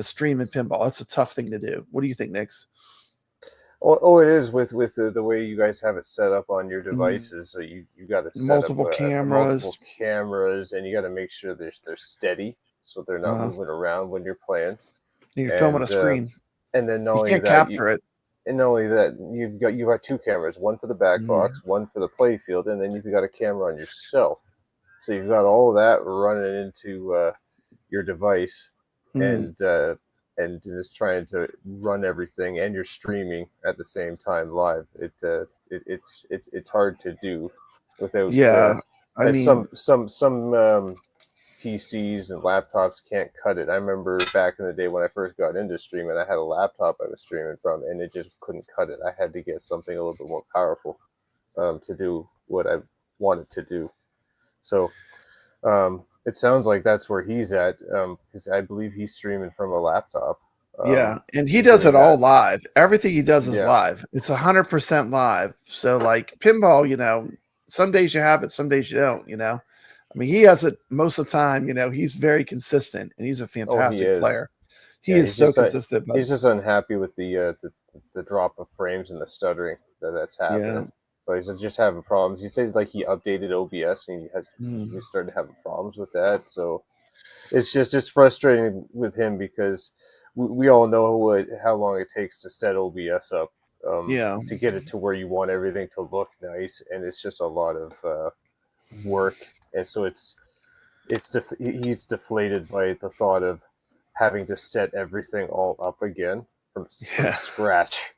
streaming pinball. That's a tough thing to do. What do you think, Nix? Oh, it is with the way you guys have it set up on your devices. So you got to set multiple up cameras, and you got to make sure they're steady, so they're not moving around when you're playing. You're filming a screen, and then you can't capture it. And not only that, you've got 2 cameras, one for the back box, one for the play field, and then you've got a camera on yourself. So you've got all of that running into your device, and just trying to run everything, and you're streaming at the same time live. It's hard to do without. I mean, some PCs and laptops can't cut it. I remember back in the day when I first got into streaming, I had a laptop I was streaming from, and it just couldn't cut it. I had to get something a little bit more powerful to do what I wanted to do. So it sounds like that's where he's at, because I believe he's streaming from a laptop. And he does it all live. Everything he does is live. It's 100% live. So like pinball, some days you have it, some days you don't. I mean, he has it most of the time. He's very consistent, and he's a fantastic player. He is so consistent. He's just unhappy with the drop of frames and the stuttering that's happening. Yeah. So he's just having problems. He said like he updated OBS and he started having problems with that. So it's just frustrating with him because we all know how long it takes to set OBS up. To get it to where you want everything to look nice, and it's just a lot of work, and so he's deflated by the thought of having to set everything all up again from scratch.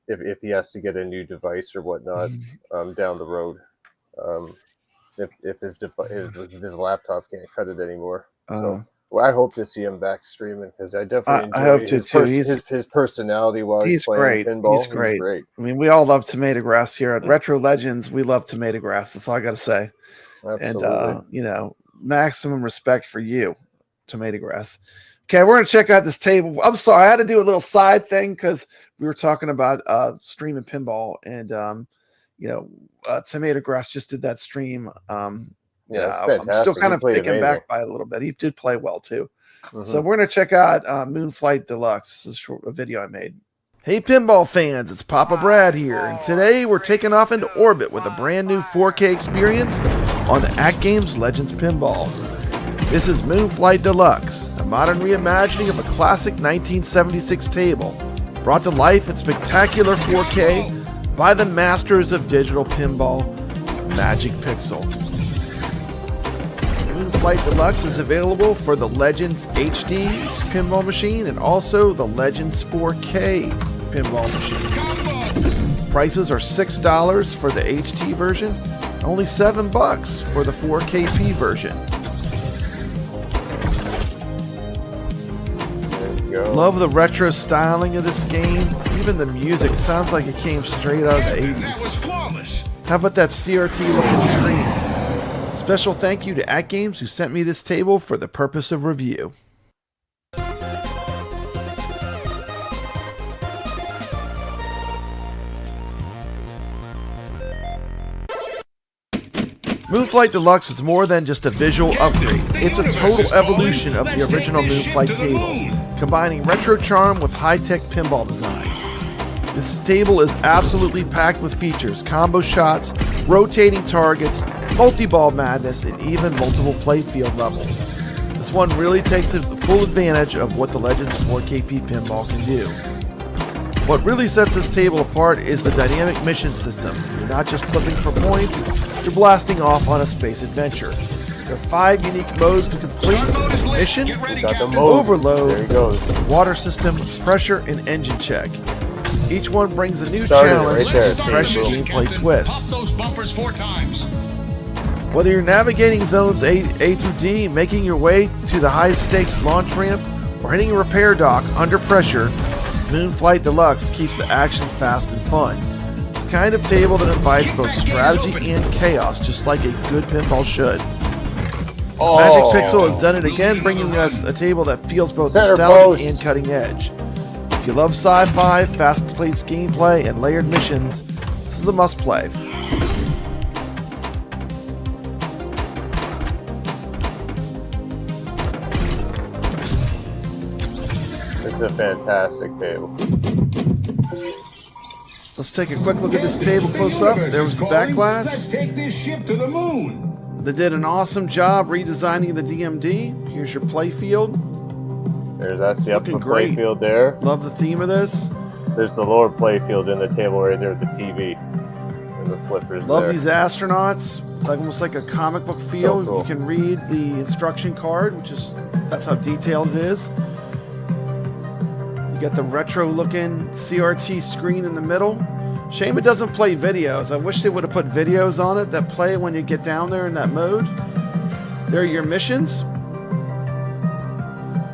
If he has to get a new device or whatnot down the road, if his laptop can't cut it anymore. So I hope to see him back streaming because I definitely enjoy his personality while he's playing pinball. He's great. I mean, we all love TomatoGrass here at Retro Legends. We love TomatoGrass. That's all I got to say. Absolutely. And maximum respect for you, TomatoGrass. Okay, we're gonna check out this table. I'm sorry, I had to do a little side thing because we were talking about streaming pinball, and TomatoGrass just did that stream. Yeah, it's fantastic. I'm still kind of taken back by it a little bit. He did play well too. So we're gonna check out Flight the DELUXE. This is a video I made. Hey pinball fans, it's Papa Brad here, and today we're taking off into orbit with a brand new 4K experience on the AtGames Legends Pinball. This is Flight the DELUXE, a modern reimagining of a classic 1976 table, brought to life in spectacular 4K by the masters of digital pinball, IMAGIC Pixel. Flight the DELUXE is available for the Legends HD pinball machine and also the Legends 4K pinball machine. Prices are $6 for the HD version, only $7 for the 4KP version. Love the retro styling of this game. Even the music sounds like it came straight out of the 80s. How about that CRT looking screen? Special thank you to AtGames who sent me this table for the purpose of review. Flight DELUXE is more than just a visual upgrade. It's a total evolution of the original Flight table, combining retro charm with high-tech pinball design. This table is absolutely packed with features, combo shots, rotating targets, multi-ball madness, and even multiple playfield levels. This one really takes full advantage of what the Legends 4KP pinball can do. What really sets this table apart is the dynamic mission system. You're not just flipping for points, you're blasting off on a space adventure. There are 5 unique modes to complete: mission, overload, water system, pressure, and engine check. Each one brings a new challenge and fresh gameplay twists. Whether you're navigating zones A through D, making your way to the high-stakes launch ramp, or hitting a repair dock under pressure, Flight DELUXE keeps the action fast and fun. It's the kind of table that invites both strategy and chaos, just like a good pinball should. IMAGIC Pixel has done it again, bringing us a table that feels both nostalgic and cutting edge. If you love sci-fi, fast-paced gameplay, and layered missions, this is a must-play. This is a fantastic table. Let's take a quick look at this table close up. There was the back glass. Let's take this ship to the moon. They did an awesome job redesigning the DMD. Here's your playfield. That's the upper playfield there. Love the theme of this. There's the lower playfield in the table right there with the TV and the flippers. Love these astronauts. It's like almost like a comic book feel. So cool. You can read the instruction card, that's how detailed it is. You got the retro-looking CRT screen in the middle. Shame it doesn't play videos. I wish they would have put videos on it that play when you get down there in that mode. There are your missions.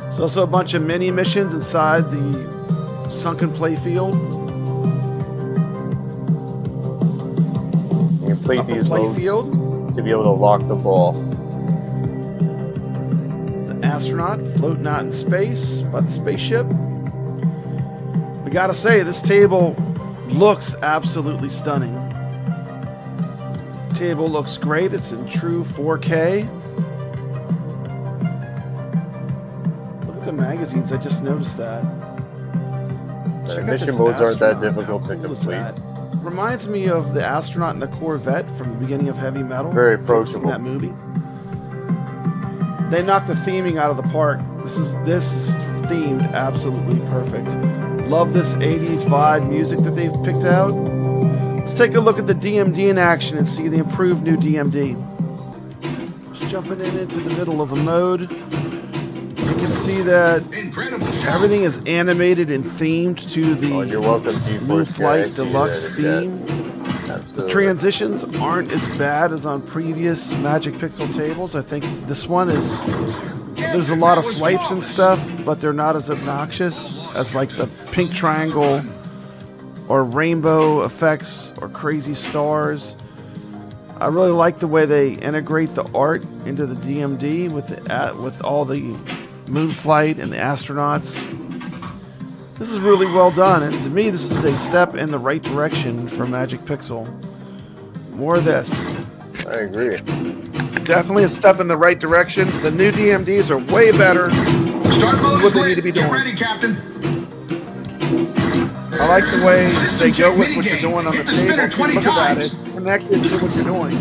There's also a bunch of mini missions inside the sunken playfield. You complete these modes to be able to lock the ball. There's the astronaut floating out in space by the spaceship. We gotta say, this table looks absolutely stunning. Table looks great. It's in true 4K. Look at the magazines. I just noticed that. Mission modes aren't that difficult to complete. Reminds me of the astronaut in the Corvette from the beginning of Heavy Metal. Very approachable. That movie. They knocked the theming out of the park. This is themed absolutely perfect. Love this 80s vibe music that they've picked out. Let's take a look at the DMD in action and see the improved new DMD. Just jumping into the middle of a mode. You can see that everything is animated and themed to the Flight Deluxe theme. The transitions aren't as bad as on previous Magic Pixel tables. I think this one is, there's a lot of swipes and stuff, but they're not as obnoxious as like the pink triangle or rainbow effects or crazy stars. I really like the way they integrate the art into the DMD with all the moon flight and the astronauts. This is really well done, and to me, this is a step in the right direction for Magic Pixel. More of this. I agree. Definitely a step in the right direction. The new DMDs are way better. This is what they need to be doing. Ready, Captain. I like the way they go with what you're doing on the table. Look at it. Connected to what you're doing.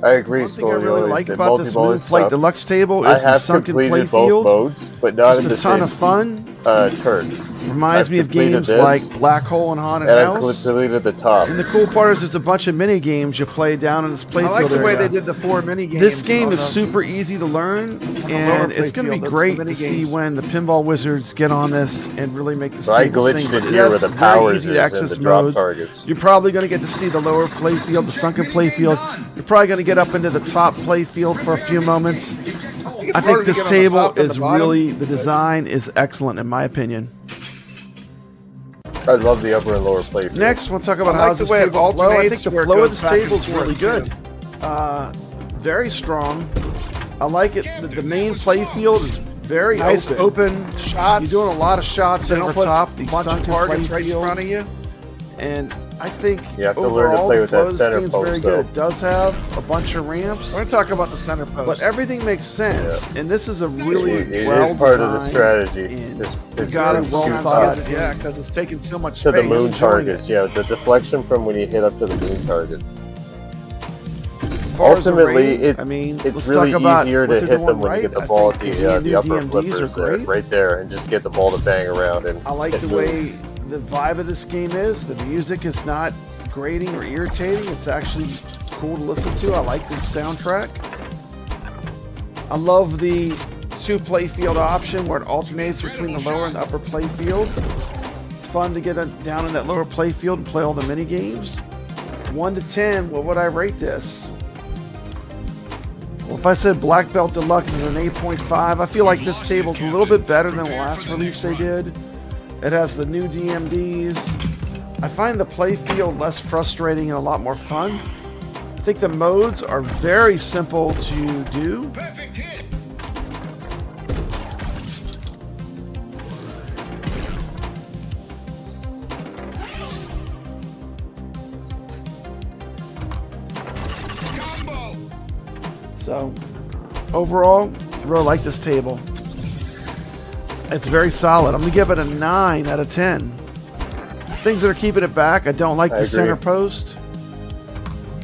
I agree. One thing I really like about this Moon Flight Deluxe table is I the have sunken completed play field. both modes, but not in the It's a ton same of fun. turn. Reminds me of games like Black Hole and Haunted And House. I've completed the top. And the cool part is there's a bunch of mini games you play down in this playfield area. I like the way they did the 4 mini games. This game is super easy to learn, and it's going to be great to see when the pinball wizards get on this and really make this table sing. I glitched it here with the powers easy to access and the drop modes. targets. You're probably going to get to see the lower playfield, the sunken playfield. You're probably going to get up into the top playfield for a few moments. I think this table is really, the design is excellent in my opinion. I love the upper and lower play. Next, we'll talk about how this table flow. I think the flow of this table is really good. Very strong. I like it. The main play field is very open. Shots. You're doing a lot of shots over top. The bunch of targets right in front of you. And I think you have to learn to play with that center post. Very good. It does have a bunch of ramps. We're going to talk about the center post, but everything makes sense. Yeah. And this is a really well designed. Part of the strategy. It's got it well thought. Yeah, because it's taking so much space. To the moon targets. Yeah, the deflection from when you hit up to the moon target. Ultimately, it's really easier to hit them when you get the ball at the upper flippers there, right there, and just get the ball to bang around. And I like the way the vibe of this game is. The music is not grating or irritating. It's actually cool to listen to. I like the soundtrack. I love the 2 play field option where it alternates between the lower and the upper play field. It's fun to get down in that lower play field and play all the mini games. 1 to 10, what would I rate this? Well, if I said Blackbelt Deluxe is an 8.5, I feel like this table's a little bit better than the last release they did. It has the new DMDs. I find the play field less frustrating and a lot more fun. I think the modes are very simple to do. Perfect hit. So, overall, I really like this table. It's very solid. I'm going to give it a 9 out of 10. Things that are keeping it back, I don't like the center post.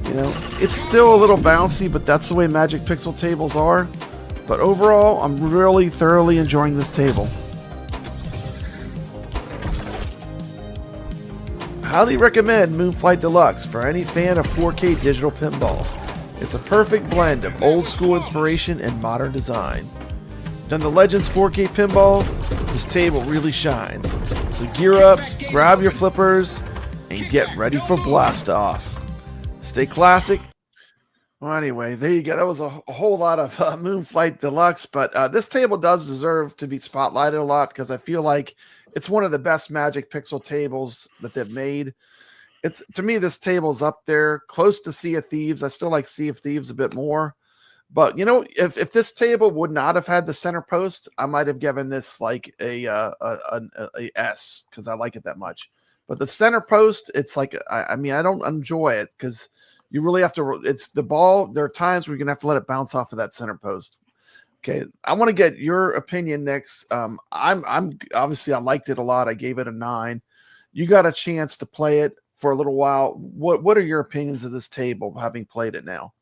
You know, it's still a little bouncy, but that's the way Magic Pixel tables are. But overall, I'm really thoroughly enjoying this table. Highly recommend Moonflight Deluxe for any fan of 4K digital pinball. It's a perfect blend of old school inspiration and modern design. Done the Legends 4K pinball, this table really shines. So gear up, grab your flippers, and get ready for blast off. Stay classic. Well, anyway, there you go. That was a whole lot of Moonflight Deluxe, but this table does deserve to be spotlighted a lot because I feel like it's one of the best Magic Pixel tables that they've made. It's, to me, this table's up there, close to Sea of Thieves. I still like Sea of Thieves a bit more. But, you know, if this table would not have had the center post, I might have given this like a S because I like it that much. But the center post, it's like, I mean, I don't enjoy it because you really have to, it's the ball. There are times where you're going to have to let it bounce off of that center post. Okay, I want to get your opinion next. I'm obviously I liked it a lot. I gave it a 9. You got a chance to play it for a little while. What are your opinions of this table, having played it now?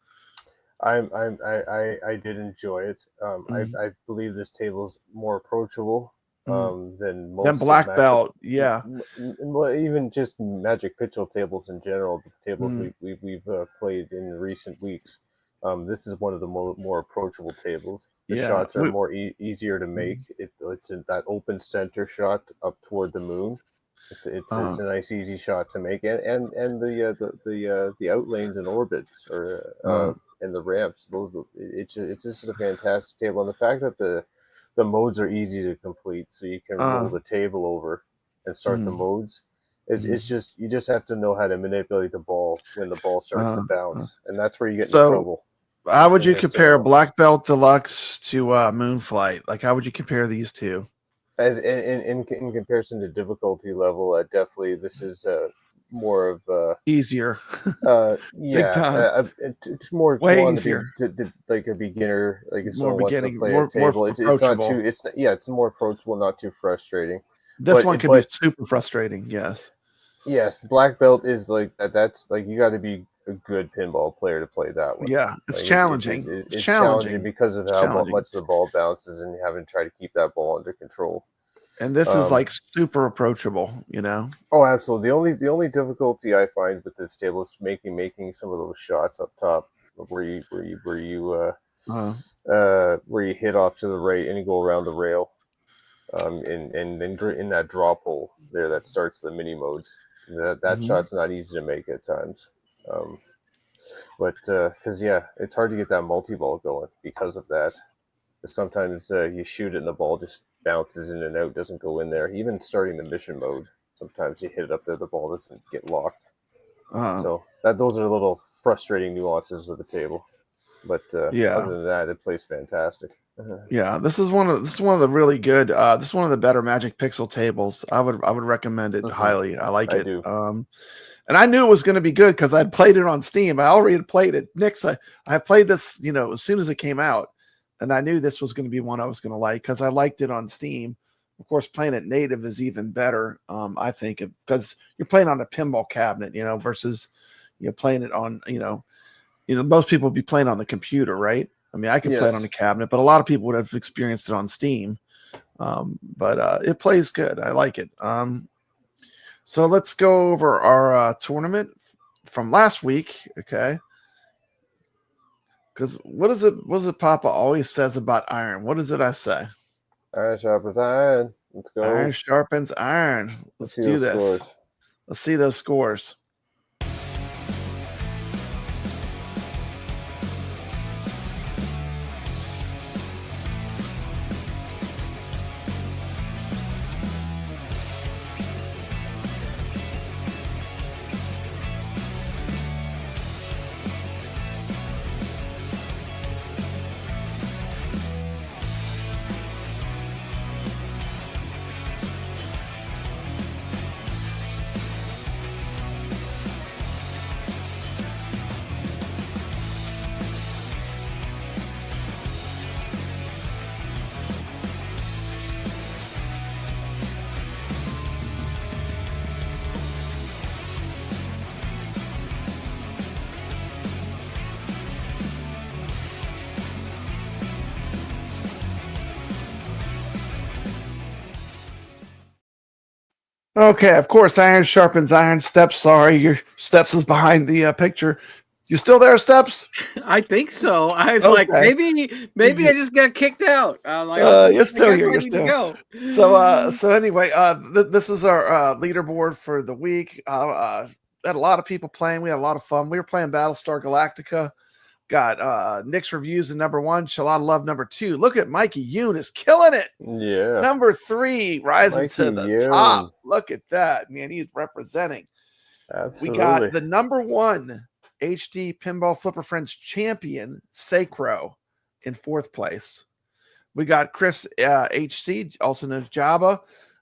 I did enjoy it. I believe this table is more approachable than Then most of Magic. Blackbelt, yeah. Well, even just Magic Pitchell tables in general, the tables we've played in recent weeks. This is one of the more approachable tables. The shots are more easier to make. It's in that open center shot up toward the moon. It's a nice easy shot to make, and the out lanes and orbits or and the ramps. It's just a fantastic table, and the fact that the modes are easy to complete, so you can roll the table over and start the modes. It's just you just have to know how to manipulate the ball when the ball starts to bounce, and that's where you get into trouble. How would you compare Blackbelt Deluxe to Moonflight? Like, how would you compare these two? As in comparison to difficulty level, definitely this is more of easier. Yeah, time. It's more way easier. Like a beginner, like if more someone wants to play a table. It's not too. It's more approachable, not too frustrating. This one can be super frustrating. Yes. Yes, Black Belt is like that. That's like you got to be a good pinball player to play that one. Yeah, it's like, challenging. It's challenging because of how much the ball bounces and having to try to keep that ball under control. And this is like super approachable, you know. Oh, absolutely. The only difficulty I find with this table is making some of those shots up top where you hit off to the right and you go around the rail, and then in that drop hole there that starts the mini modes. That shot's not easy to make at times, but because it's hard to get that multi-ball going because of that. Sometimes you shoot it and the ball just bounces in and out, doesn't go in there. Even starting the mission mode, sometimes you hit it up there, the ball doesn't get locked. So those are little frustrating nuances of the table. But other than that, it plays fantastic. Yeah, this is one of the really good. This is one of the better Magic Pixel tables. I would recommend it highly. I like it. Do. And I knew it was going to be good because I'd played it on Steam. I already had played it. Nix, I played this, as soon as it came out, and I knew this was going to be one I was going to like because I liked it on Steam. Of course, playing it native is even better. I think because you're playing on a pinball cabinet, versus playing it on, most people would be playing on the computer, right? I mean, I can play it on the cabinet, but a lot of people would have experienced it on Steam. But it plays good. I like it. So let's go over our tournament from last week, okay? Because what is it Papa always says about iron? What is it I say? Iron sharpens iron. Let's go. Iron sharpens iron. Let's do this. Scores. Let's see those scores. Okay, of course, iron sharpens iron. Steps, sorry, your Steps is behind the picture. You still there, Steps? I think so. I was like, maybe I just got kicked out. You're still here. You're still. Go. So anyway, this is our leaderboard for the week. Had a lot of people playing. We had a lot of fun. We were playing Battlestar Galactica. Got NixReviews in number 1, Shalada Love number 2. Look at Mikey Yoon is killing it. Yeah. Number 3, rising Mikey to the top. Look at that, man. He's representing. Absolutely. We got the number 1 HD Pinball Flipper Friends champion, Sacro, in 4th place. We got Chris HC, also known as Jabba.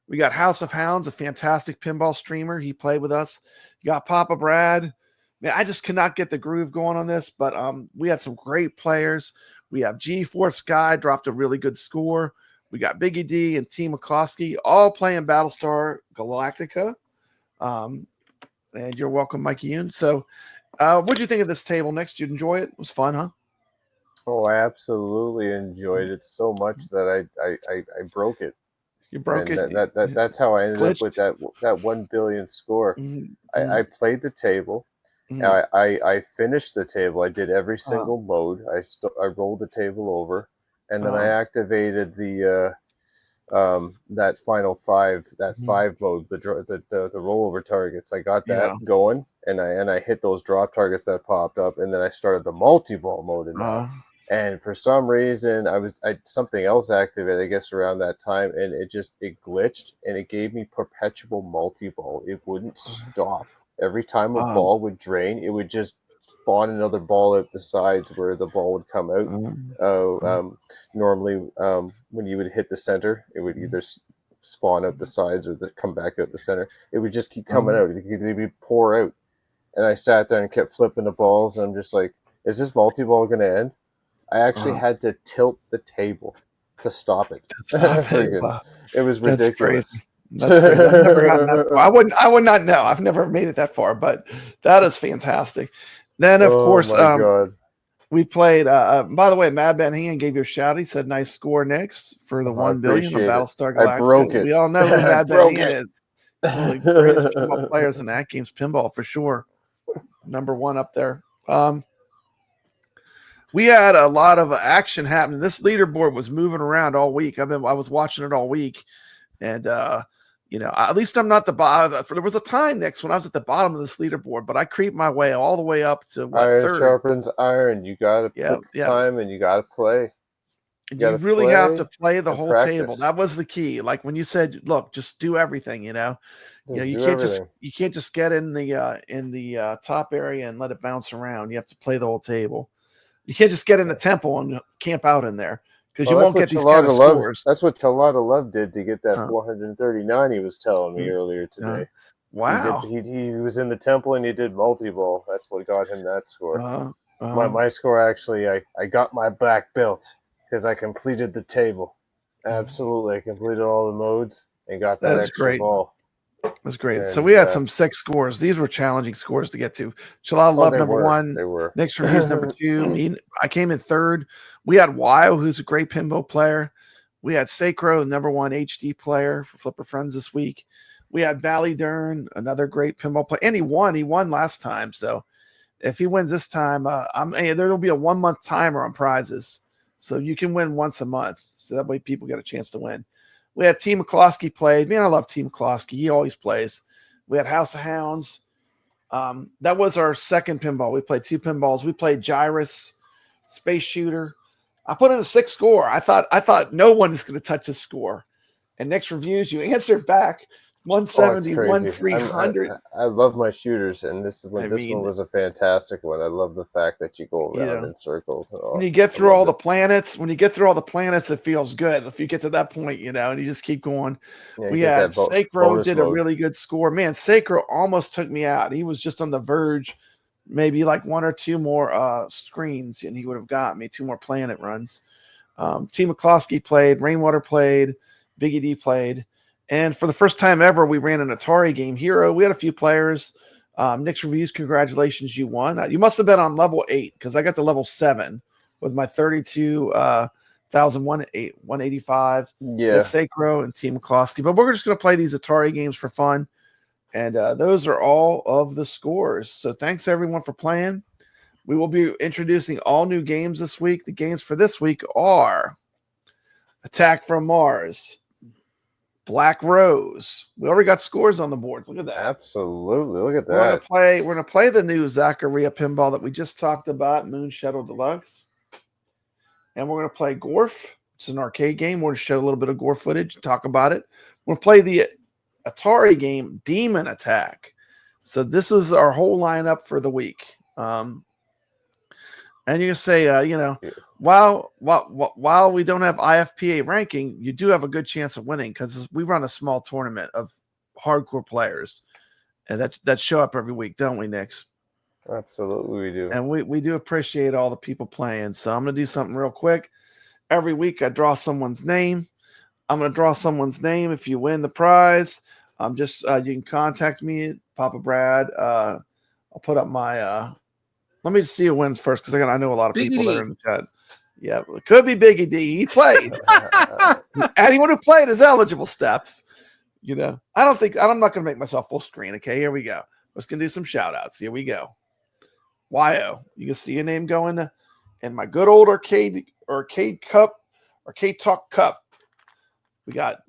We got House of Hounds, a fantastic pinball streamer. He played with us. You got Papa Brad. Man, I just cannot get the groove going on this, but we had some great players. We have G-Force Guy, dropped a really good score. We got Biggie D and T. McCloskey, all playing Battlestar Galactica. And you're welcome, Mikey Yoon. So what did you think of this table next? Did you enjoy it? It was fun, huh? Oh, I absolutely enjoyed it so much that I broke it. You broke And it. that's how I ended up Glitched. with that 1 billion score. I played the table. I finished the table. I did every single mode. I rolled the table over, and then I activated the that final five mode, the rollover targets. I got that going, and I hit those drop targets that popped up, and then I started the multi-ball mode in that. And for some reason, I something else activated, I guess, around that time, and it glitched, and it gave me perpetual multi-ball. It wouldn't stop. Every time a ball would drain, it would just spawn another ball at the sides where the ball would come out. Normally, when you would hit the center, it would either spawn out the sides or come back out the center. It would just keep coming out. It would pour out. And I sat there and kept flipping the balls, and I'm just like, is this multi-ball going to end? I actually had to tilt the table to stop it. Wow. It was ridiculous. That's crazy. I've never gotten that far. I would not know. I've never made it that far, but that is fantastic. Then, of course, God. we played. By the way, Mad Ben Hand gave you a shout. He said, "Nice score, Nix, for the 1 billion on Battlestar Galactica." I broke it. We all know who Mad Ben Hand is. One of the greatest pinball players in AtGames pinball for sure. Number one up there. We had a lot of action happening. This leaderboard was moving around all week. I was watching it all week, and at least I'm not the bottom. There was a time, Nix, when I was at the bottom of this leaderboard, but I creeped my way all the way up to iron third. Sharpens iron. You got to put time, and you got to play. You really have to play the whole table. That was the key. Like when you said, "Look, just do everything." You can't just get in the top area and let it bounce around. You have to play the whole table. You can't just get in the temple and camp out in there because you won't get these kind of scores. That's what Talata Love did to get that 439 he was telling me earlier today. Wow. He was in the temple and he did multi-ball. That's what got him that score. My score, actually, I got my black belt because I completed the table. Absolutely. I completed all the modes and got that extra ball. That's great. So we had some 6 scores. These were challenging scores to get to. Shalala Love number 1. They were. NixReviews number 2. I came in 3rd. We had Wyo, who's a great pinball player. We had Sacro, number 1 HD player for Flipper Friends this week. We had Bally Dern, another great pinball player. And he won. He won last time. So if he wins this time, there will be a 1-month timer on prizes. So you can win once a month. So that way people get a chance to win. We had T. McCloskey played. Man, I love T. McCloskey. He always plays. We had House of Hounds. That was our second pinball. We played 2 pinballs. We played Gyrus, Space Shooter. I put in a 6 score. I thought no one is going to touch this score. And NixReviews, you answered back 170, 300. I love my shooters, and this one was a fantastic one. I love the fact that you go around in circles. And all. When you get through all the planets, it feels good. If you get to that point, and you just keep going. Yeah, we had Sacro did a really good score. Man, Sacro almost took me out. He was just on the verge, maybe like 1 or 2 more screens, and he would have got me 2 more planet runs. T. McCloskey played, Rainwater played, Biggie D played. And for the first time ever, we ran an Atari game, Hero. We had a few players. NixReviews, congratulations, you won. You must have been on level 8 because I got to level 7 with my 32,185. Yeah, Sacro and T. McCloskey. But we're just going to play these Atari games for fun. And those are all of the scores. So thanks, everyone, for playing. We will be introducing all new games this week. The games for this week are Attack from Mars, Black Rose. We already got scores on the board. Look at that. Absolutely. Look at that. We're gonna play the new Zaccaria pinball that we just talked about, Moon Shuttle Deluxe. And we're gonna play GORF. It's an arcade game. We're gonna show a little bit of GORF footage and talk about it. We're gonna play the Atari game Demon Attack. So this is our whole lineup for the week. And you can say, while we don't have IFPA ranking, you do have a good chance of winning because we run a small tournament of hardcore players, and that show up every week, don't we, Nix? Absolutely, we do. And we do appreciate all the people playing. So I'm going to do something real quick. Every week I draw someone's name. I'm going to draw someone's name. If you win the prize, you can contact me, Papa Brad. I'll put up my let me see who wins first because I know a lot of people that are in the chat. Yeah, it could be Biggie D. He played. Anyone who played is eligible, Steps. You know, I'm not going to make myself full screen. Okay, here we go. Let's do some shout outs. Here we go. YO, you can see your name going in my good old arcade talk cup. We got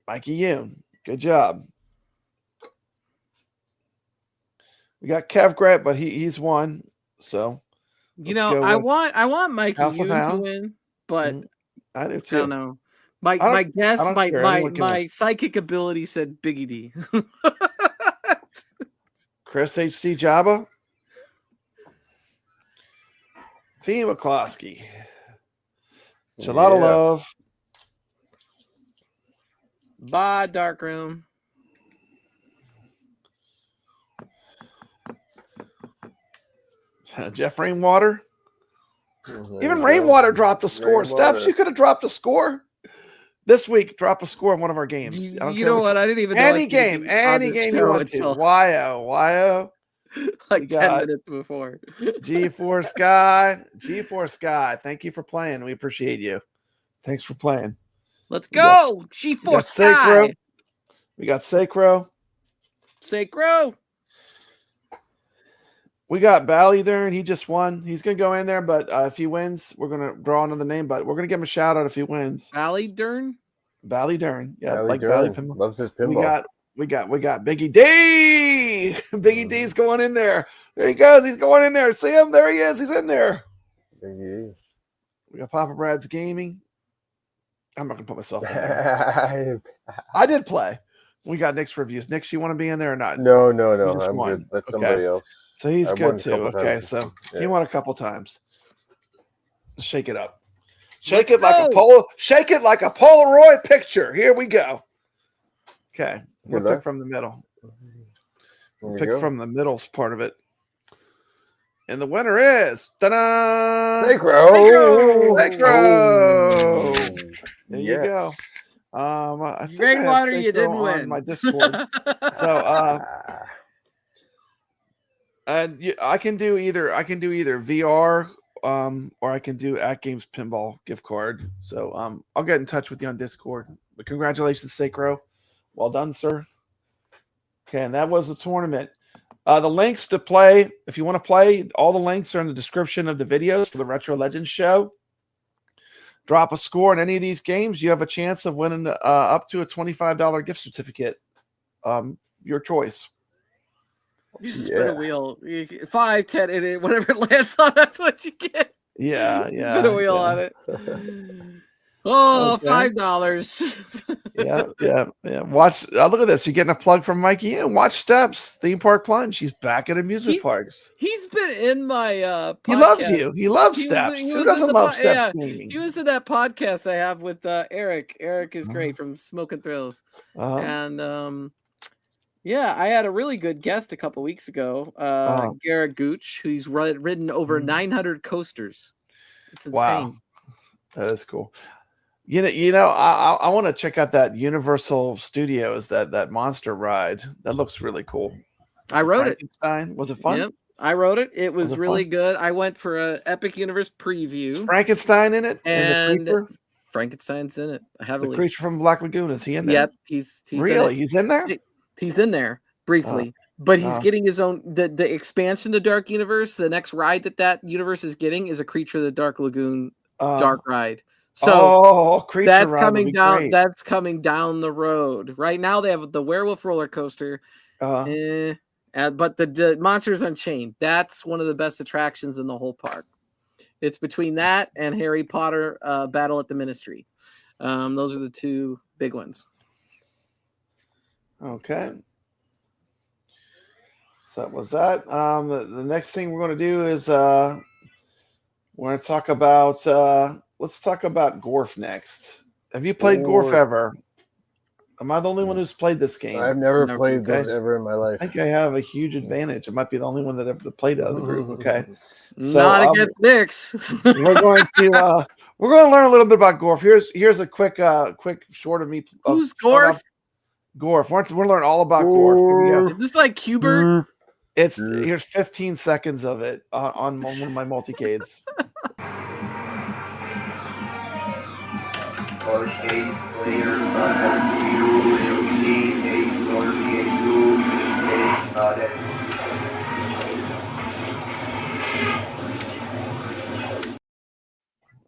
Mikey Yoon. Good job. We got kevgret, but he's won. So I want Mikey House of Yoon to Hounds. win, but I do too. I don't know. My guess, I don't care. my psychic ability said Biggie D. Chris HC Jabba. Team McCloskey. It's a lot of love. Bye, Darkroom. Jeff Rainwater. Even Rainwater dropped the score. Steps, you could have dropped the score. This week, drop a score in one of our games. You know what? I didn't even know any game you want to. YO. Like 10 minutes before. G4 Sky. Thank you for playing. We appreciate you. Thanks for playing. Let's go. G4 Sky. We got Sacro. We got Ballydern. He just won. He's going to go in there, but if he wins, we're going to draw another name, but we're going to give him a shout out if he wins. Ballydern? Yeah, like Bally Pinball. Loves his pinball. We got Biggie D. Biggie D's going in there. There he goes. He's going in there. See him? There he is. He's in there. Biggie. We got Papa Brad's Gaming. I'm not going to put myself in there. I did play. We got NixReviews. Nix, you want to be in there or not? No. I'm good. That's somebody else. So he's good too. Okay, so he won a couple times. Shake it up. Shake it like a Polaroid picture. Here we go. Okay. We'll pick from the middle. Pick from the middle part of it. And the winner is Sacro. There you go. I think Rainwater, you didn't win. On my Discord. So and I can do either VR or I can do AtGames pinball gift card. So I'll get in touch with you on Discord. But congratulations, Sacro. Well done, sir. Okay, and that was the tournament. The links to play, if you want to play, all the links are in the description of the videos for the Retro Legends show. Drop a score in any of these games, you have a chance of winning up to a $25 gift certificate. Your choice. You just spin a wheel. 5, 10, whatever it lands on, that's what you get. Yeah. Spin a wheel on it. Oh, okay. $5. Yeah. Watch. Look at this. You're getting a plug from Mikey. And watch Steps Theme Park Plunge. He's back at amusement parks. He's been in my podcast. He loves you. He loves Steps. Who doesn't love Steps gaming? He was in that podcast I have with Eric. Eric is great from Smoke and Thrills. And I had a really good guest a couple weeks ago. Garrett Gooch, who's ridden over 900 coasters. It's insane. Wow. That is cool. You know, I want to check out that Universal Studios, that monster ride. That looks really cool. I wrote it. Was it fun? Yep, I wrote it. It was really good. I went for a Epic Universe preview. Frankenstein in it, and Frankenstein's in it. The creature from Black Lagoon, is he in there? Yep, he's really. He's in there. He's in there briefly, but he's getting his own. The expansion to Dark Universe. The next ride that universe is getting is a Creature of the Dark Lagoon dark ride. So that's coming down. Great. That's coming down the road. Right now they have the Werewolf roller coaster, but the Monsters Unchained. That's one of the best attractions in the whole park. It's between that and Harry Potter Battle at the Ministry. Those are the two big ones. Okay. So that was that. The next thing we're going to do is we're going to talk about. Let's talk about GORF next. Have you played GORF ever? Am I the only one who's played this game? I've never played this ever in my life. I think I have a huge advantage. I might be the only one that ever played out of the group. Okay, so, not against Nix. We're going to learn a little bit about GORF. Here's a quick short of me. Who's GORF? GORF. We're learn all about GORF. Is this like Qbert? Here's 15 seconds of it on one of my multicades. arcade players are you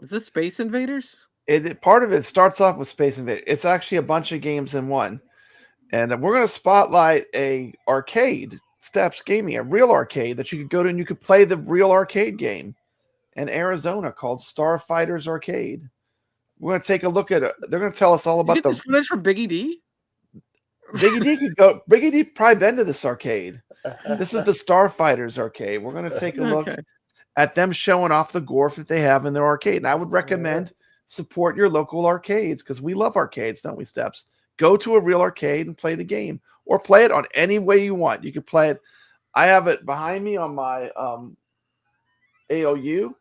Is this Space Invaders? Part of it starts off with Space Invaders. It's actually a bunch of games in one. And we're going to spotlight a arcade, Steps Gaming, a real arcade that you could go to and you could play the real arcade game in Arizona called Starfighters Arcade. We're going to take a look at it. They're going to tell us all about this footage from Biggie D? Biggie D could go. Biggie D probably been to this arcade. This is the Starfighters Arcade. We're going to take a look at them showing off the GORF that they have in their arcade. And I would recommend support your local arcades because we love arcades, don't we, Steps? Go to a real arcade and play the game, or play it on any way you want. You can play it. I have it behind me on my ALU.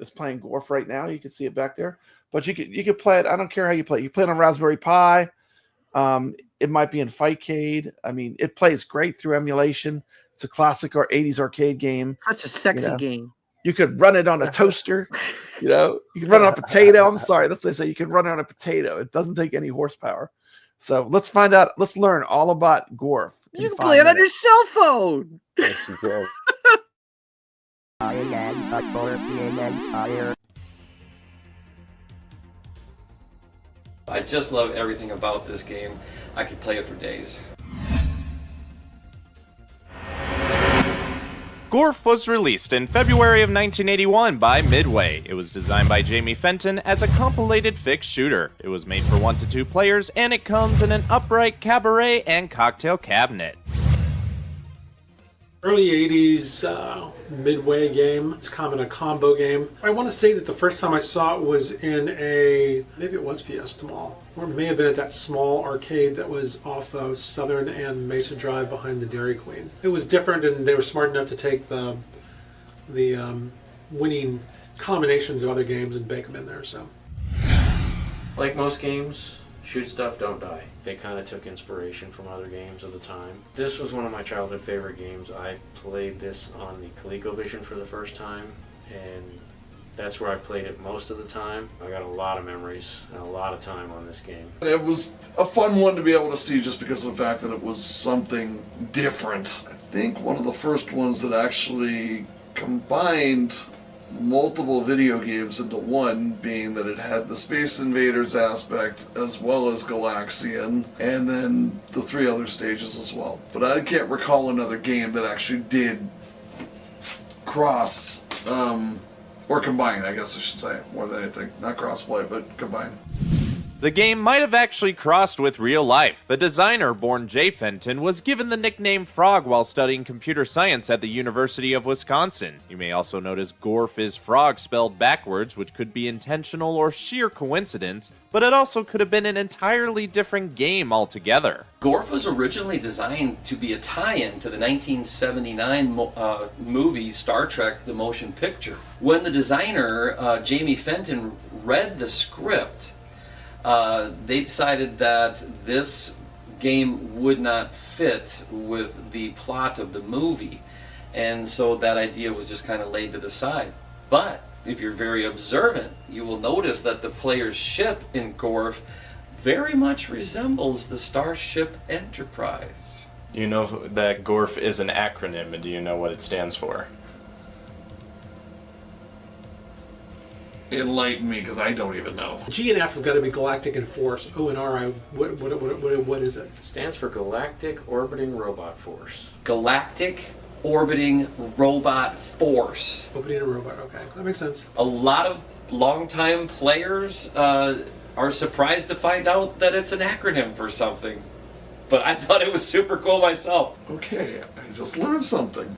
It's playing GORF right now. You can see it back there. But you could play it. I don't care how you play it. You play it on Raspberry Pi. It might be in Fightcade. I mean, it plays great through emulation. It's a classic 80s arcade game. Such a sexy game. You could run it on a toaster. You can run it on a potato. I'm sorry. That's what they say. You can run it on a potato. It doesn't take any horsepower. So let's find out. Let's learn all about GORF. You can play it on your cell phone. Yes, you can. I just love everything about this game. I could play it for days. GORF was released in February of 1981 by Midway. It was designed by Jamie Fenton as a compilated fixed shooter. It was made for 1 to 2 players, and it comes in an upright cabaret and cocktail cabinet. Early 80s Midway game. It's kind of a combo game. I want to say that the first time I saw it was in maybe it was Fiesta Mall, or it may have been at that small arcade that was off of Southern and Mesa Drive behind the Dairy Queen. It was different, and they were smart enough to take the winning combinations of other games and bake them in there. So, like most games, Shoot Stuff, Don't Die. They kind of took inspiration from other games of the time. This was one of my childhood favorite games. I played this on the ColecoVision for the first time, and that's where I played it most of the time. I got a lot of memories and a lot of time on this game. It was a fun one to be able to see just because of the fact that it was something different. I think one of the first ones that actually combined multiple video games into one, being that it had the Space Invaders aspect as well as Galaxian, and then the 3 other stages as well. But I can't recall another game that actually did cross, or combine, I guess I should say, more than anything. Not crossplay, but combine. The game might have actually crossed with real life. The designer, born Jay Fenton, was given the nickname Frog while studying computer science at the University of Wisconsin. You may also notice GORF is frog spelled backwards, which could be intentional or sheer coincidence, but it also could have been an entirely different game altogether. GORF was originally designed to be a tie-in to the 1979 movie Star Trek: The Motion Picture. When the designer, Jamie Fenton, read the script, they decided that this game would not fit with the plot of the movie, and so that idea was just kind of laid to the side. But if you're very observant, you will notice that the player's ship in GORF very much resembles the Starship Enterprise. You know that GORF is an acronym, and do you know what it stands for? Enlighten me, because I don't even know. G and F have got to be Galactic and Force. O and R, what is it? It stands for Galactic Orbiting Robot Force. Galactic Orbiting Robot Force. Orbiting a robot, okay. That makes sense. A lot of longtime players are surprised to find out that it's an acronym for something. But I thought it was super cool myself. Okay, I just learned something.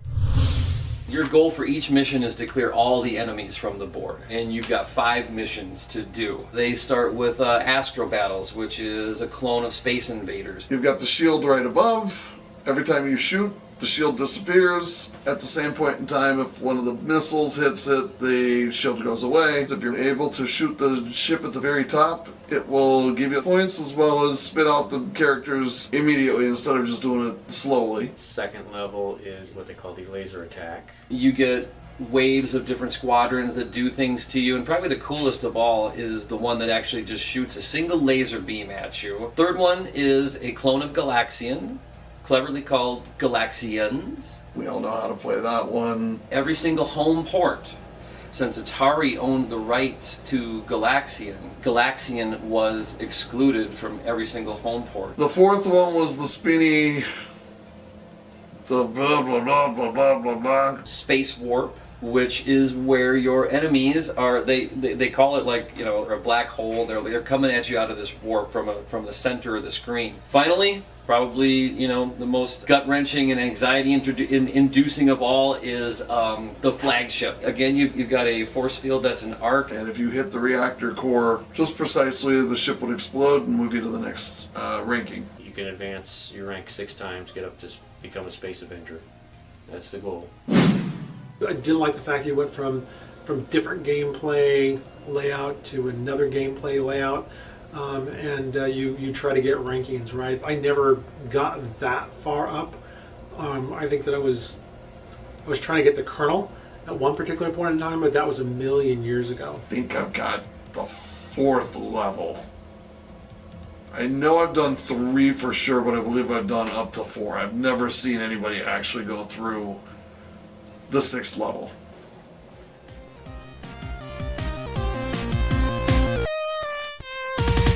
Your goal for each mission is to clear all the enemies from the board, and you've got 5 missions to do. They start with Astro Battles, which is a clone of Space Invaders. You've got the shield right above. Every time you shoot, The shield disappears. At the same point in time, if one of the missiles hits it, the shield goes away. If you're able to shoot the ship at the very top, it will give you points as well as spit out the characters immediately instead of just doing it slowly. Second level is what they call the laser attack. You get waves of different squadrons that do things to you, and probably the coolest of all is the one that actually just shoots a single laser beam at you. Third one is a clone of Galaxian, cleverly called Galaxians. We all know how to play that one. Every single home port, since Atari owned the rights to Galaxian, Galaxian was excluded from every single home port. The fourth one was the spinny, the blah blah blah blah blah blah blah. Space Warp, which is where your enemies are. They call it like, you know, a black hole. They're coming at you out of this warp from the center of the screen. Finally, probably, you know, the most gut-wrenching and anxiety-inducing of all is the flagship. Again, you've got a force field that's an arc. And if you hit the reactor core just precisely, the ship would explode and move you to the next ranking. You can advance your rank 6 times, get up to become a Space Avenger. That's the goal. I didn't like the fact you went from different gameplay layout to another gameplay layout. And you try to get rankings, right? I never got that far up. I think that I was trying to get the Colonel at one particular point in time, but that was a million years ago. I think I've got the 4th level. I know I've done 3 for sure, but I believe I've done up to 4. I've never seen anybody actually go through the 6th level.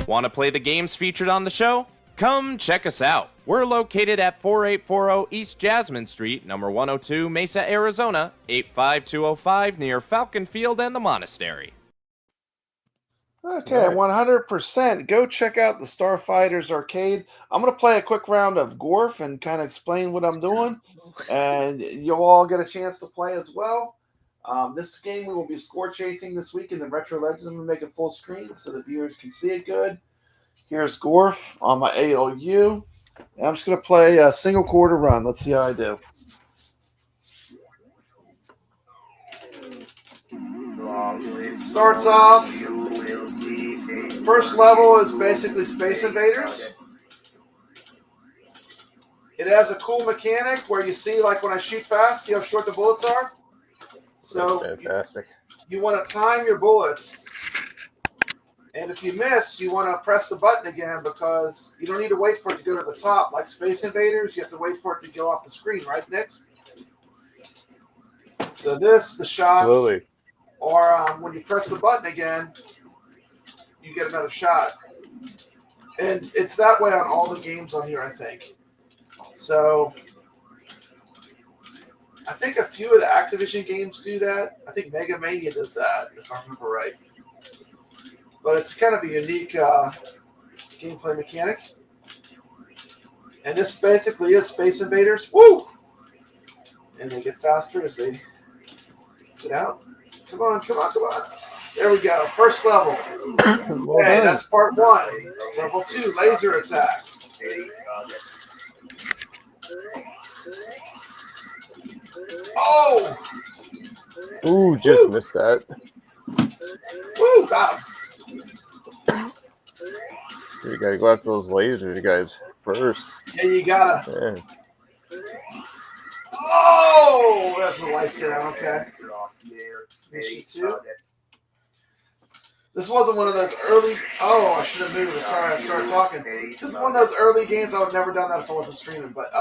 Want to play the games featured on the show? Come check us out. We're located at 4840 East Jasmine Street, number 102, Mesa, Arizona, 85205, near Falcon Field and the Monastery. Okay, 100%. Go check out the Starfighters Arcade. I'm going to play a quick round of GORF and kind of explain what I'm doing, and you'll all get a chance to play as well. This game we will be score chasing this week in the Retro Legends. I'm going to make it full screen so the viewers can see it good. Here's GORF on my ALU. And I'm just going to play a single quarter run. Let's see how I do. Starts off, first level is basically Space Invaders. It has a cool mechanic where you see, like when I shoot fast, see how short the bullets are? So that's fantastic. You want to time your bullets, and if you miss, you want to press the button again because you don't need to wait for it to go to the top. Like Space Invaders, you have to wait for it to go off the screen, right, Nix? So the shots, Absolutely. or when you press the button again, you get another shot. And it's that way on all the games on here, I think. So I think a few of the Activision games do that. I think Mega Mania does that, if I remember right. But it's kind of a unique gameplay mechanic. And this basically is Space Invaders. Woo! And they get faster as they get out. Come on, come on, come on. There we go. First level. Well Okay, done. that's part 1. Level 2, laser attack. Oh! Ooh, just missed that. Woo! Got him. You gotta go after those lasers, you guys, first. Yeah, you gotta. Yeah. Oh! That's a life down. Okay. Mission 2. This wasn't one of those early. Oh, I should have moved. Sorry, I started talking. This is one of those early games. I would have never done that if I wasn't streaming. But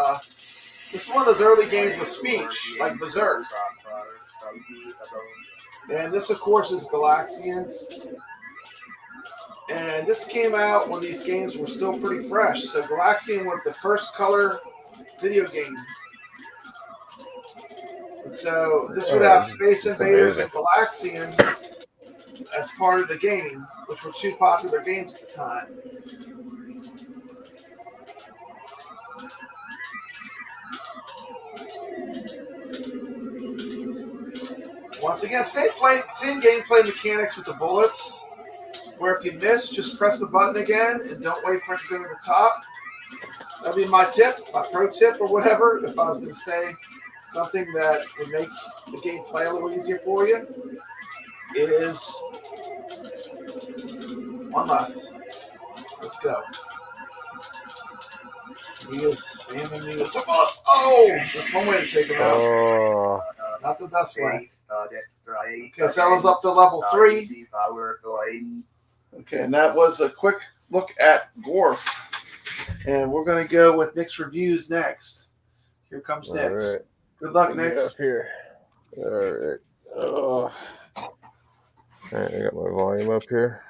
this is one of those early games with speech, like Berserk. And this, of course, is Galaxians. And this came out when these games were still pretty fresh. So Galaxian was the first color video game. And so this would have Space Invaders and Galaxian as part of the game, which were two popular games at the time. Once again, same gameplay mechanics with the bullets, where if you miss, just press the button again and don't wait for it to go to the top. That'd be my tip, my pro tip or whatever. If I was going to say something that would make the game play a little easier for you, it is one left. Let's go. He is spamming me with some bullets. Oh, that's one way to take him out. Oh. Not the best way. Because that was up to level 3. Okay, and that was a quick look at GORF. And we're going to go with NixReviews next. Here comes Nix. Right. Good luck, Nix. Up here. All right. Oh. All right, I got my volume up here.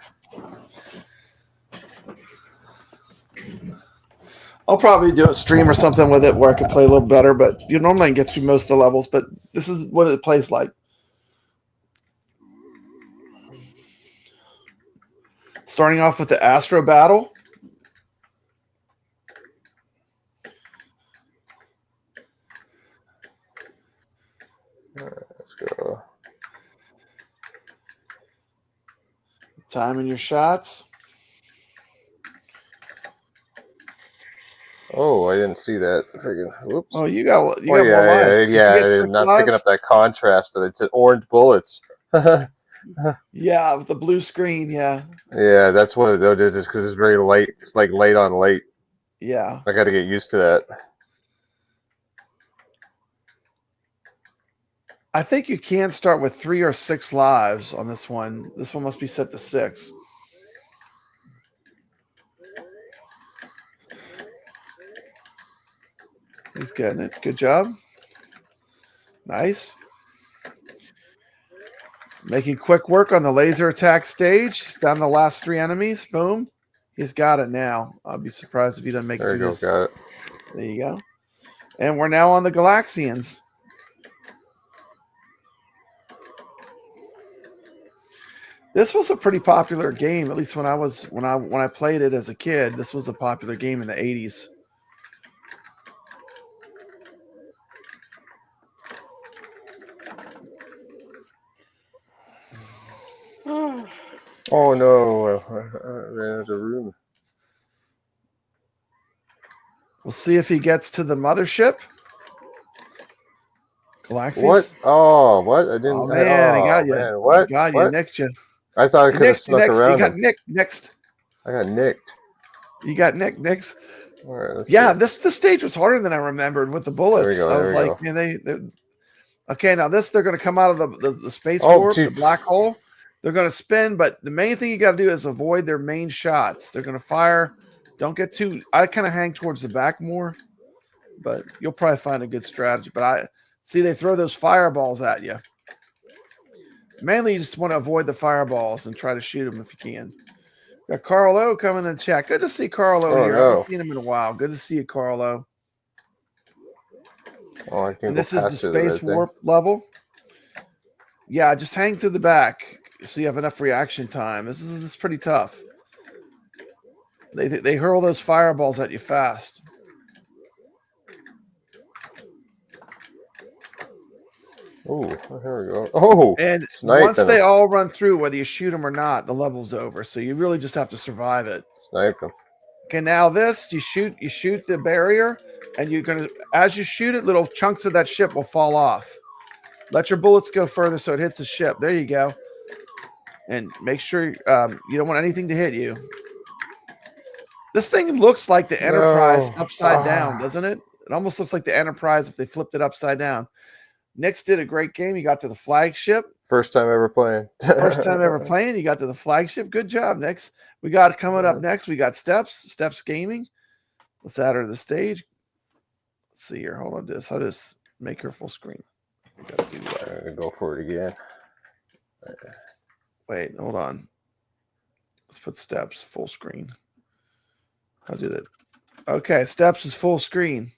I'll probably do a stream or something with it where I can play a little better, but you normally get through most of the levels, but this is what it plays like. Starting off with the Astro Battle. All right, let's go. Timing your shots. Oh, I didn't see that. Freaking, whoops. Oh, you got more lives. Yeah, not lives? picking up that contrast. It's orange bullets. Yeah, with the blue screen, yeah. Yeah, that's what it is. It's because it's very light. It's like light on light. Yeah. I got to get used to that. I think you can start with 3 or 6 lives on this one. This one must be set to 6. He's getting it. Good job. Nice. Making quick work on the laser attack stage. He's down the last 3 enemies. Boom. He's got it now. I'll be surprised if he doesn't make it. There you go. Got it. There you go. And we're now on the Galaxians. This was a pretty popular game, at least when I played it as a kid. This was a popular game in the 80s. Oh no, I ran out of room. We'll see if he gets to the mothership. Galaxies. What? Oh, what? I didn't. Oh man, he got you. Man. What? He got you. What? Nicked you. I thought I could have snuck around. You got nicked next. I got nicked. You got nicked next. All right. Yeah, this stage was harder than I remembered with the bullets. There we go, I was like, man, they're okay. Now they're going to come out of the space warp, the black hole. They're going to spin, but the main thing you got to do is avoid their main shots. They're going to fire. Don't get too. I kind of hang towards the back more, but you'll probably find a good strategy. But I see they throw those fireballs at you. Mainly, you just want to avoid the fireballs and try to shoot them if you can. Got Carlo coming in the chat. Good to see Carlo here. I haven't seen him in a while. Good to see you, Carlo. Oh, I can't. And this is the space warp level. Yeah, just hang to the back so you have enough reaction time. This is pretty tough. They hurl those fireballs at you fast. Oh, here we go. Oh, and once they all run through, whether you shoot them or not, the level's over. So you really just have to survive it. Snipe them. Okay, now this you shoot the barrier, and you're gonna as you shoot it, little chunks of that ship will fall off. Let your bullets go further so it hits the ship. There you go. And make sure you don't want anything to hit you. This thing looks like the Enterprise upside down, doesn't it? It almost looks like the Enterprise if they flipped it upside down. Nix did a great game. You got to the flagship. First time ever playing. First time ever playing. You got to the flagship. Good job, Nix. We got coming up next. We got Steps Gaming. Let's add her to the stage. Let's see here. Hold on to this. I'll just make her full screen. I gotta do that. I'm gonna go for it again. Wait, hold on. Let's put Steps full screen. I'll do that. Okay, Steps is full screen.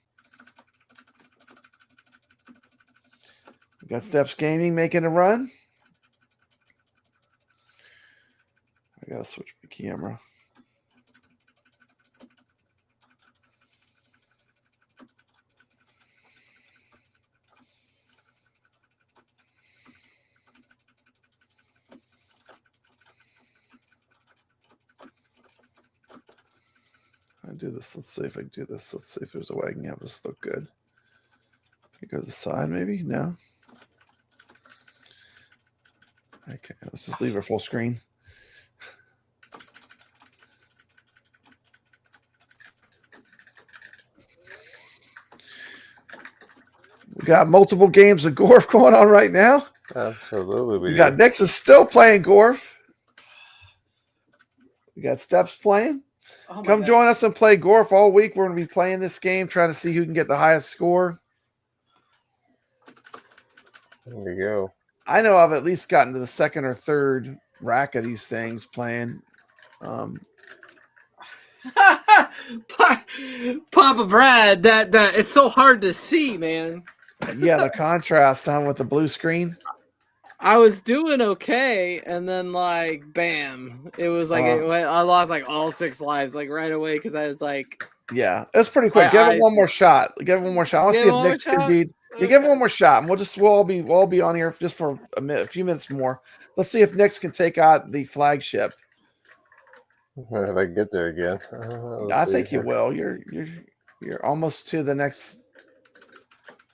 We got Steps Gaming making a run. I gotta switch my camera. do this. Let's see if I can do this. Let's see if there's a way I can have this look good. Can I go to the side, maybe? No. Okay, let's just leave it full screen. We got multiple games of GORF going on right now. Absolutely. We got Nix is still playing GORF. We got Steps playing. Oh Come join us and play GORF all week. We're going to be playing this game, trying to see who can get the highest score. There we go. I know I've at least gotten to the second or third rack of these things playing. Papa Brad, that it's so hard to see, man. Yeah, the contrast sound with the blue screen. I was doing okay, and then like, bam! It was like I lost like all 6 lives like right away because I was like, yeah, it's pretty quick. Give it one more shot. Give it one more shot. I'll see if Nix can beat. You give it one more shot, and we'll all be on here just for a few minutes more. Let's see if Nix can take out the flagship. If I can get there again, I think you will. You're almost to the next.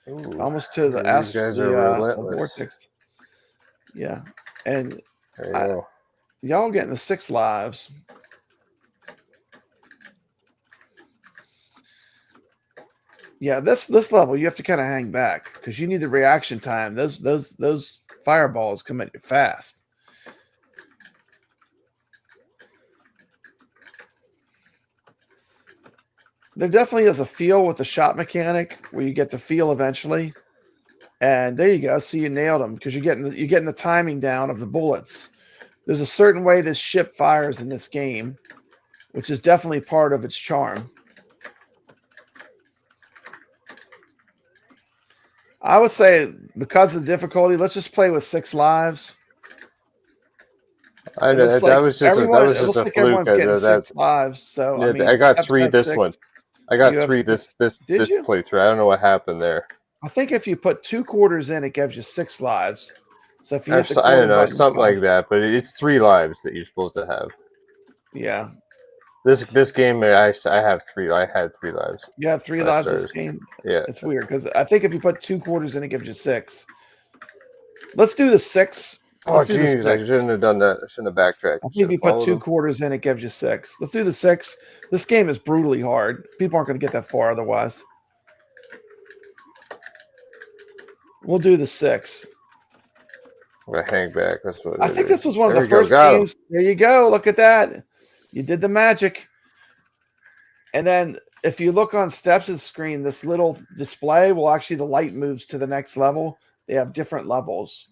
Ooh, almost to the these guys are relentless. vortex. Yeah, and there you y'all getting the 6 lives. Yeah, this level you have to kind of hang back because you need the reaction time. Those fireballs come at you fast. There definitely is a feel with the shot mechanic where you get the feel eventually. And there you go. So you nailed them because you're getting the timing down of the bullets. There's a certain way this ship fires in this game, which is definitely part of its charm. I would say because of the difficulty, let's just play with 6 lives. I know that was just a fluke. 6 lives. So yeah, I mean, I got 3 this 6. one. I got 3 this playthrough. I don't know what happened there. I think if you put 2 quarters in, it gives you 6 lives. So if you hit the I don't know, button, something like that, but it's 3 lives that you're supposed to have. Yeah. This game, I have 3. I had 3 lives. You have 3 lives this game. Yeah, it's weird because I think if you put 2 quarters in, it gives you 6. Let's do the 6. Oh jeez, I shouldn't have done that. I shouldn't have backtracked. I think if you put 2 quarters in, it gives you 6. Let's do the 6. This game is brutally hard. People aren't going to get that far otherwise. We'll do the 6. I'm gonna hang back. That's what I think this was one of the first games. There you go. Look at that. You did the magic. And then if you look on Steps' screen, this little display will actually, the light moves to the next level. They have different levels.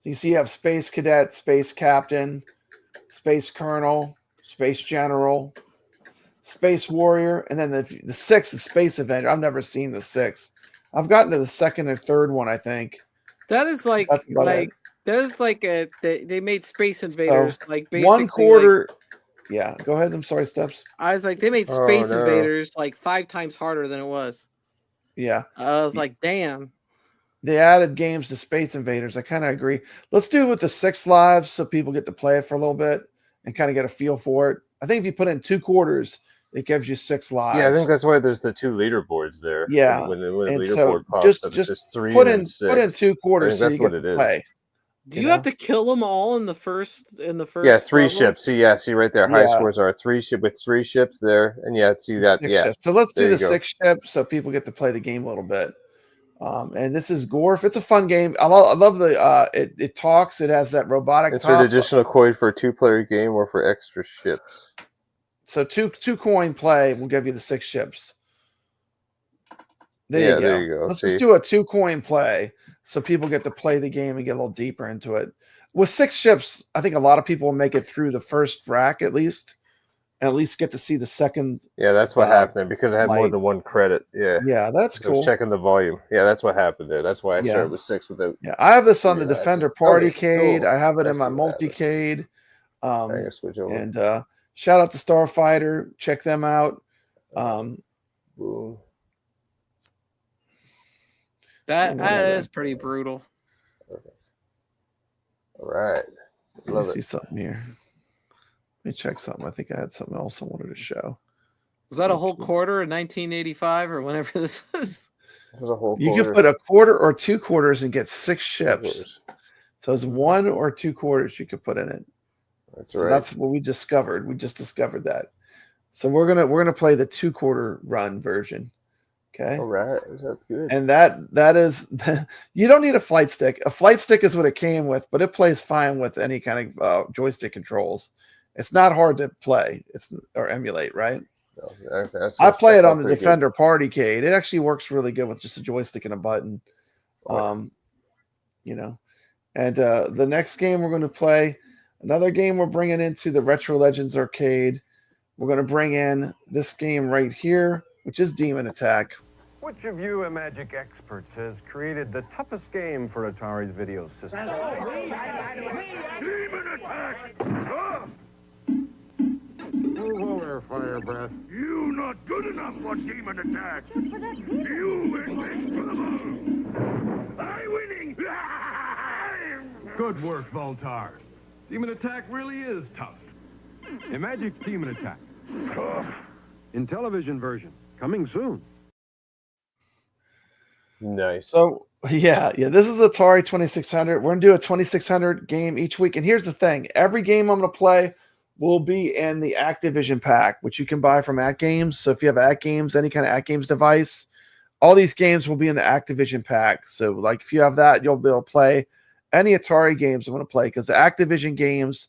So you see you have Space Cadet, Space Captain, Space Colonel, Space General, Space Warrior, and then the 6 is Space Avenger. I've never seen the 6. I've gotten to the 2nd or 3rd one, I think. That is like they made Space Invaders so, like basically 1 quarter. Yeah, go ahead. I'm sorry, Steps. I was like, they made Space Invaders like 5 times harder than it was. Yeah. I was like, damn. They added games to Space Invaders. I kind of agree. Let's do it with the 6 lives so people get to play it for a little bit and kind of get a feel for it. I think if you put in 2 quarters, it gives you 6 lives. Yeah, I think that's why there's the 2 leaderboards there. Yeah. When the leaderboard so pops up, it's just 3 put and in, 6. Put in 2 quarters so that's you what get it to play. is. Do you have to kill them all in the first? Yeah, 3 ships. See right there. High scores are 3 with 3 ships there, and see that. Ships. So let's do the 6 ships so people get to play the game a little bit. And this is GORF. It's a fun game. I love the it talks. It has that robotic. Insert additional coin for a 2-player game or for extra ships. So two coin play will give you the 6 ships. There you go. Let's just do a 2 coin play so people get to play the game and get a little deeper into it. With 6 ships, I think a lot of people will make it through the first rack at least, and at least get to see the second. Yeah, that's what happened there because I had more than 1 credit. Yeah. Yeah, that's cool. I was checking the volume. Yeah, that's what happened there. That's why I started with 6 without. Yeah, I have this on the Defender Partycade. Cool. I have it in my Multicade. Switch over. And shout out to Starfighter. Check them out. Boom. That is pretty brutal. Perfect. All right. Let me see something here. me check something. I think I had something else I wanted to show. Was that a whole quarter in 1985 or whenever this was? It was a whole You quarter. can put a quarter or 2 quarters and get 6 ships. So it's 1 or 2 quarters you could put in it. That's right. That's what we discovered. We just discovered that. So we're gonna play the 2-quarter run version. Okay. All right, that's good. And that is, you don't need a flight stick. A flight stick is what it came with, but it plays fine with any kind of joystick controls. It's not hard to play. Or emulate, right? No, I play it on the Defender Partycade. It actually works really good with just a joystick and a button. You know. And the next game we're going to play, another game we're bringing into the Retro Legends arcade. We're going to bring in this game right here, which is Demon Attack. Which of you IMAGIC experts has created the toughest game for Atari's video system? Demon attack! Whoa there, Fire Breath. You not good enough for demon attack! You in big trouble! I'm winning! Good work, Voltar. Demon Attack really is tough. IMAGIC's Demon Attack. In television version. Coming soon. Nice. So yeah, this is Atari 2600. We're gonna do a 2600 game each week. And here's the thing: every game I'm gonna play will be in the Activision pack, which you can buy from AtGames. So if you have AtGames, any kind of AtGames device, all these games will be in the Activision pack. So like if you have that, you'll be able to play any Atari games I'm gonna play, because the Activision games,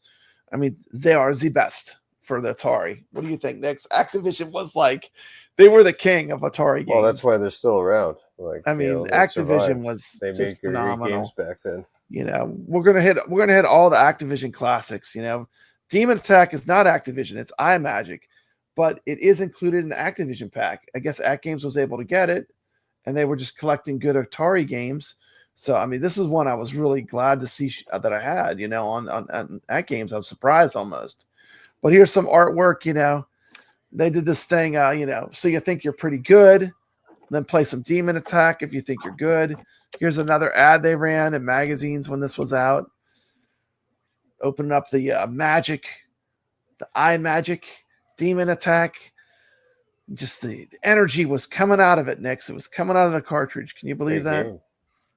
I mean, they are the best for the Atari. What do you think, Nix? Activision was like, they were the king of Atari games. Well, that's why they're still around. Like, I mean, Activision was they just made phenomenal. great games back then. You know, we're gonna hit all the Activision classics. You know, Demon Attack is not Activision; it's IMAGIC, but it is included in the Activision pack. I guess AtGames was able to get it, and they were just collecting good Atari games. So, I mean, this is one I was really glad to see that I had. You know, on AtGames, I was surprised almost. But here's some artwork. You know, they did this thing. You know, so you think you're pretty good. Then play some Demon Attack if you think you're good. Here's another ad they ran in magazines when this was out. Opening up the the iMagic Demon Attack. Just the energy was coming out of it, Nix. It was coming out of the cartridge. Can you believe that? Game.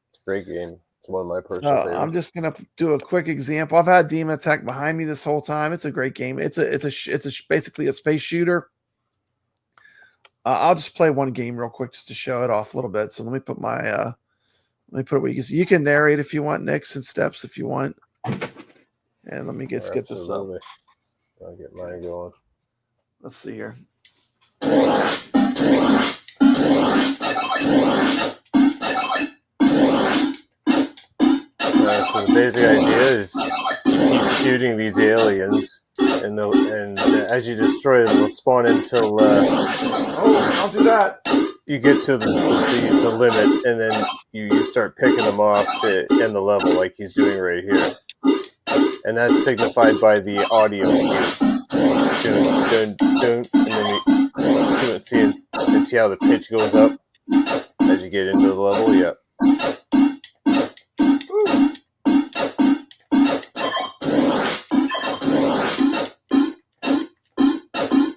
It's a great game. It's one of my personal favorites. I'm just gonna do a quick example. I've had Demon Attack behind me this whole time. It's a great game. It's basically a space shooter. I'll just play one game real quick just to show it off a little bit. So let me put my let me put it where you can narrate if you want, Nix, and steps if you want. And let me get this up. I'll get mine going. Let's see here. So the basic idea is you keep shooting these aliens, and as you destroy them, they'll spawn until I'll do that. You get to the limit, and then you start picking them off to end the level, like he's doing right here. And that's signified by the audio cue. Dun, dun, dun, and then you see how the pitch goes up as you get into the level. Yep.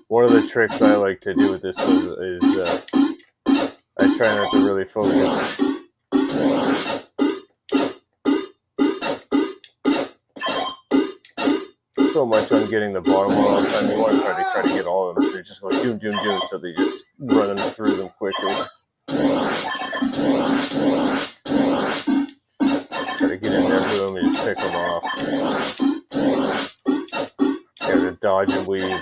One of the tricks I like to do with this is I try not to really focus so much on getting the bottom one all the time. You want to try to get all of them, so you just go doom, doom, doom, so they just running through them quickly. Try to get in there with them and just pick them off. Gotta dodge and weave.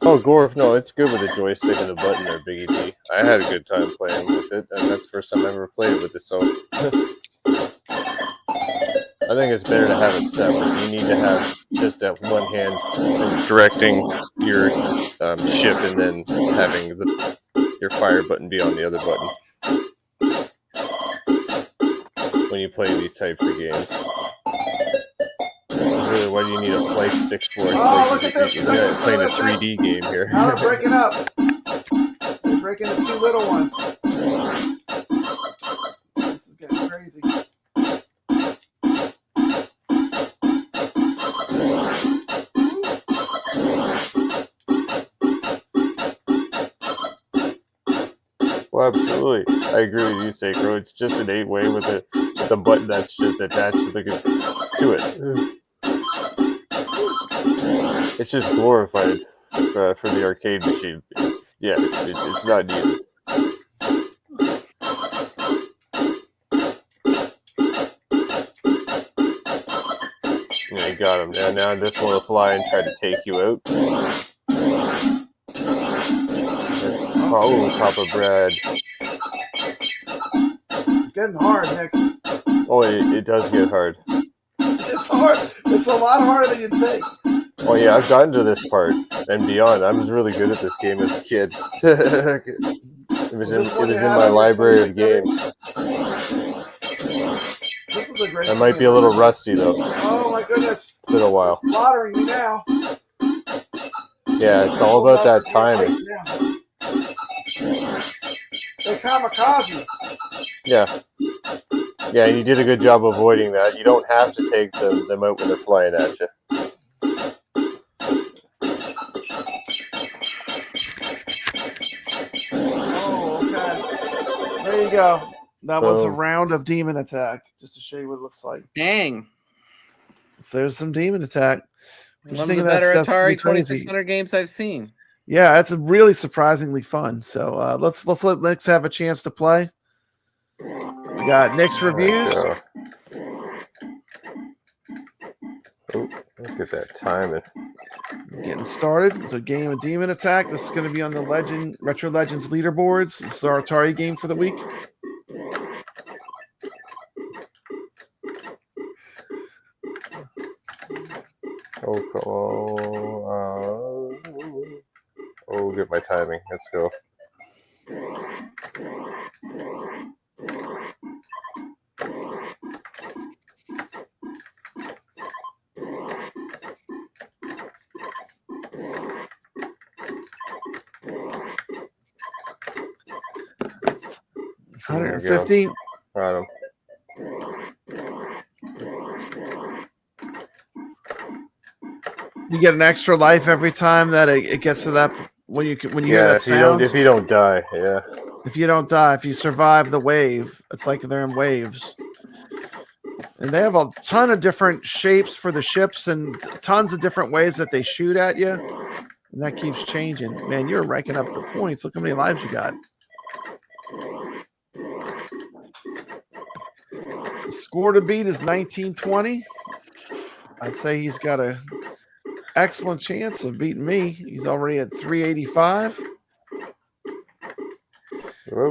Oh, GORF, no, it's good with a joystick and a button there, Biggie D. I had a good time playing with it, and that's the first time I ever played with it, so... I think it's better to have it separate. You need to have just that one hand for directing your ship, and then having your fire button be on the other button when you play these types of games. Really, what do you need a flight stick for? Look at this! You're playing a 3D game here. Now they're breaking up. They're breaking the two little ones. This is getting crazy. Well, absolutely. I agree with you, Sacro. It's just an 8-way with the button that's just attached to it. It's just glorified for the arcade machine. Yeah, it's not needed. Yeah, you got him. And now this one will fly and try to take you out. Oh, Papa Brad. It's getting hard, Nick. Oh, it does get hard. It's hard. It's a lot harder than you'd think. Oh yeah, I've gotten to this part and beyond. I was really good at this game as a kid. It was in my library of games. I might be a little rusty though. Oh my goodness. It's been a while. It's slaughtering me now. Yeah, it's all about that timing. They kamikaze. Yeah. Yeah, and you did a good job avoiding that. You don't have to take them out when they're flying at you. Oh, okay. There you go. That was a round of Demon Attack, just to show you what it looks like. Dang. So there's some Demon Attack. One of the better Atari 2600 games I've seen. Yeah, it's really surprisingly fun. So let's let Nix have a chance to play. We got NixReviews. Oh, look at that timing. Getting started. It's a game of Demon Attack. This is going to be on the Retro Legends leaderboards. This is our Atari game for the week. Oh, get my timing. Let's go. $150. Got him. You get an extra life every time that it gets to that when you hear that sound. If you don't die, yeah. If you don't die, if you survive the wave, it's like they're in waves. And they have a ton of different shapes for the ships and tons of different ways that they shoot at you. And that keeps changing. Man, you're ranking up the points. Look how many lives you got. The score to beat is 1920. I'd say he's got a excellent chance of beating me. He's already at 385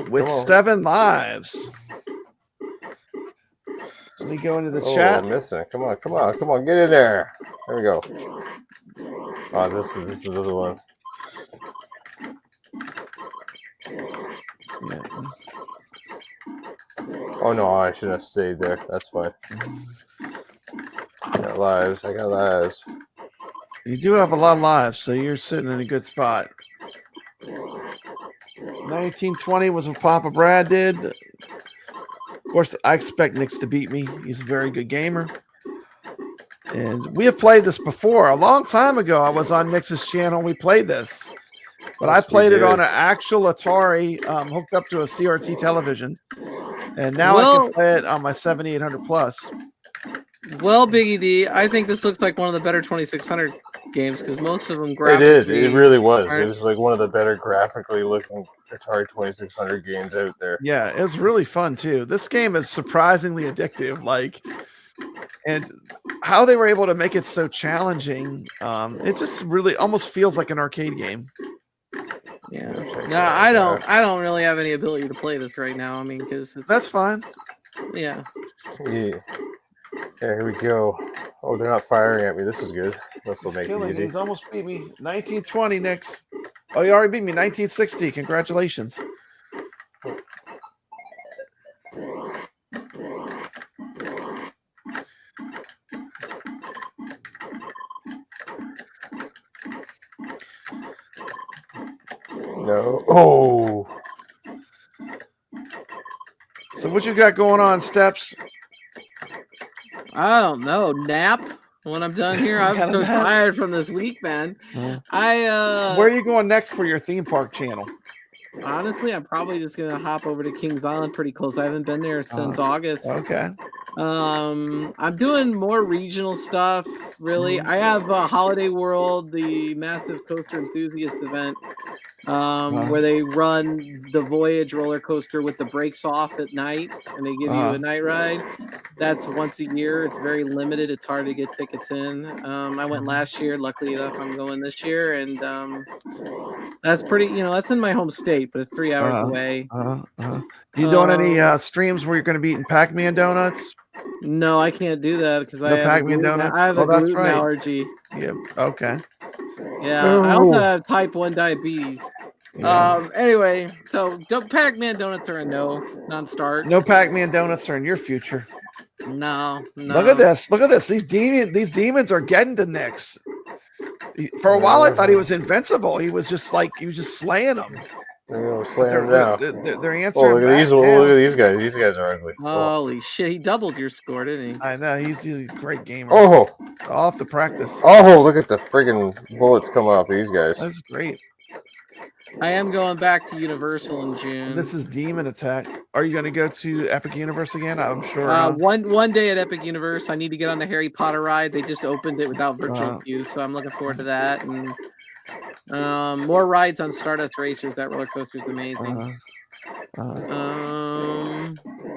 with 7 lives. Let me go into the chat. I'm missing. Come on, get in there. There we go. Oh, this is the one. Yeah. Oh no, I should have stayed there. That's fine. I got lives. You do have a lot of lives, so you're sitting in a good spot. 1920 was what Papa Brad did. Of course, I expect Nix to beat me. He's a very good gamer. And we have played this before. A long time ago, I was on Nix's channel. We played this. But I played it on an actual Atari hooked up to a CRT television. And now I can play it on my 7800 Plus. Well, Biggie D, I think this looks like one of the better 2600 games because most of them graphically... It is. It really was. It was like one of the better graphically looking Atari 2600 games out there. Yeah, it's really fun too. This game is surprisingly addictive. And how they were able to make it so challenging, it just really almost feels like an arcade game. Yeah. No, I don't really have any ability to play this right now. I mean, because that's fine. Yeah. Yeah. Here we go. Oh, they're not firing at me. This is good. This will make it easy. He's almost beat me. 1920 Nix. Oh, you already beat me. 1960. Congratulations. No. Oh. So what you got going on, Steps? I don't know. Nap when I'm done here. I'm so tired from this week, man. Where are you going next for your theme park channel? Honestly, I'm probably just gonna hop over to Kings Island, pretty close. I haven't been there since August. Okay. I'm doing more regional stuff, really. I have Holiday World, the massive coaster enthusiast event, where they run the Voyage roller coaster with the brakes off at night, and they give you a night ride. That's once a year. It's very limited. It's hard to get tickets in. I went last year. Luckily enough, I'm going this year, and that's pretty. That's in my home state, but it's 3 hours away. You doing any streams where you're going to be eating Pac-Man donuts? No, I can't do that because No Pac-Man donuts. I have a gluten allergy. Yeah. Okay. Yeah, I also have type 1 diabetes. Yeah. Anyway, so Pac-Man donuts are a non-start. No Pac-Man donuts are in your future. No. Look at this. Look at this. These demons are getting to Nix. For a while, I thought he was invincible. He was just slaying them. Slaying them down. They're answering. Look at these. Look at these guys. These guys are ugly. Holy shit! He doubled your score, didn't he? I know. He's a great gamer. Oh, I'll have to practice. Oh, look at the friggin' bullets coming off these guys. That's great. I am going back to Universal in June. This is Demon Attack. Are you going to go to Epic Universe again? I'm sure. One day at Epic Universe, I need to get on the Harry Potter ride. They just opened it without virtual queue, so I'm looking forward to that. And more rides on Stardust Racers. That roller coaster is amazing.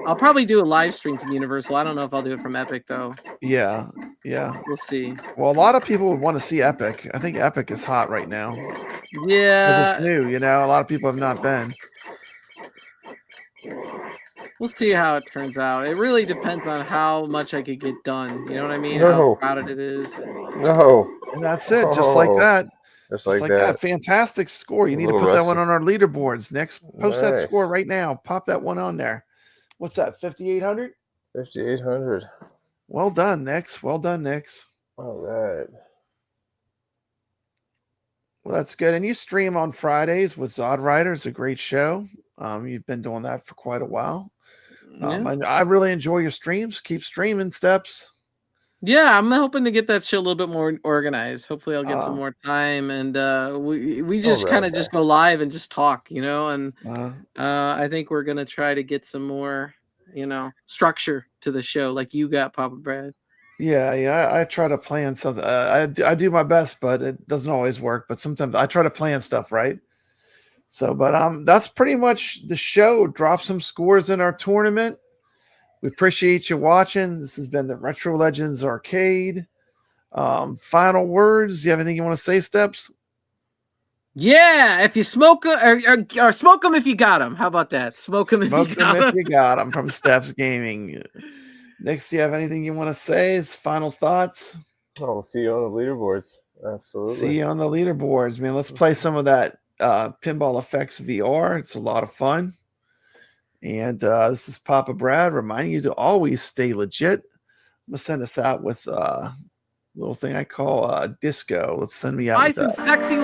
I'll probably do a live stream from Universal. I don't know if I'll do it from Epic though. Yeah. We'll see. Well, a lot of people would want to see Epic. I think Epic is hot right now. Yeah. Because it's new, a lot of people have not been. We'll see how it turns out. It really depends on how much I could get done. You know what I mean? No. How crowded it is. No. And that's it. Just like that. Just like that. Fantastic score. You need to put that one on our leaderboards. Next, post that score right now. Pop that one on there. What's that? 5,800? 5,800. Well done, Nix. Well done, Nix. All right. Well, that's good. And you stream on Fridays with Zod Rider. It's a great show. You've been doing that for quite a while. I really enjoy your streams. Keep streaming, Steps. Yeah, I'm hoping to get that show a little bit more organized. Hopefully I'll get some more time, and we just kind of just go live and just talk, and I think we're going to try to get some more, structure to the show like you got, Papa Brad. Yeah, I try to plan something. I do my best, but it doesn't always work, but sometimes I try to plan stuff, right? So, but that's pretty much the show. Drop some scores in our tournament. We appreciate you watching. This has been the Retro Legends Arcade. Final words. You have anything you want to say, Steps? Yeah, if you smoke or smoke them if you got them. How about that? Smoke them if you got them. From Steps Gaming. Nix, do you have anything you want to say? As final thoughts? Oh, we'll see you on the leaderboards. Absolutely. See you on the leaderboards, man. Let's play some of that Pinball FX VR. It's a lot of fun. And this is Papa Brad reminding you to always stay legit. I'm going to send us out with a little thing I call disco. Let's send me out with some sexy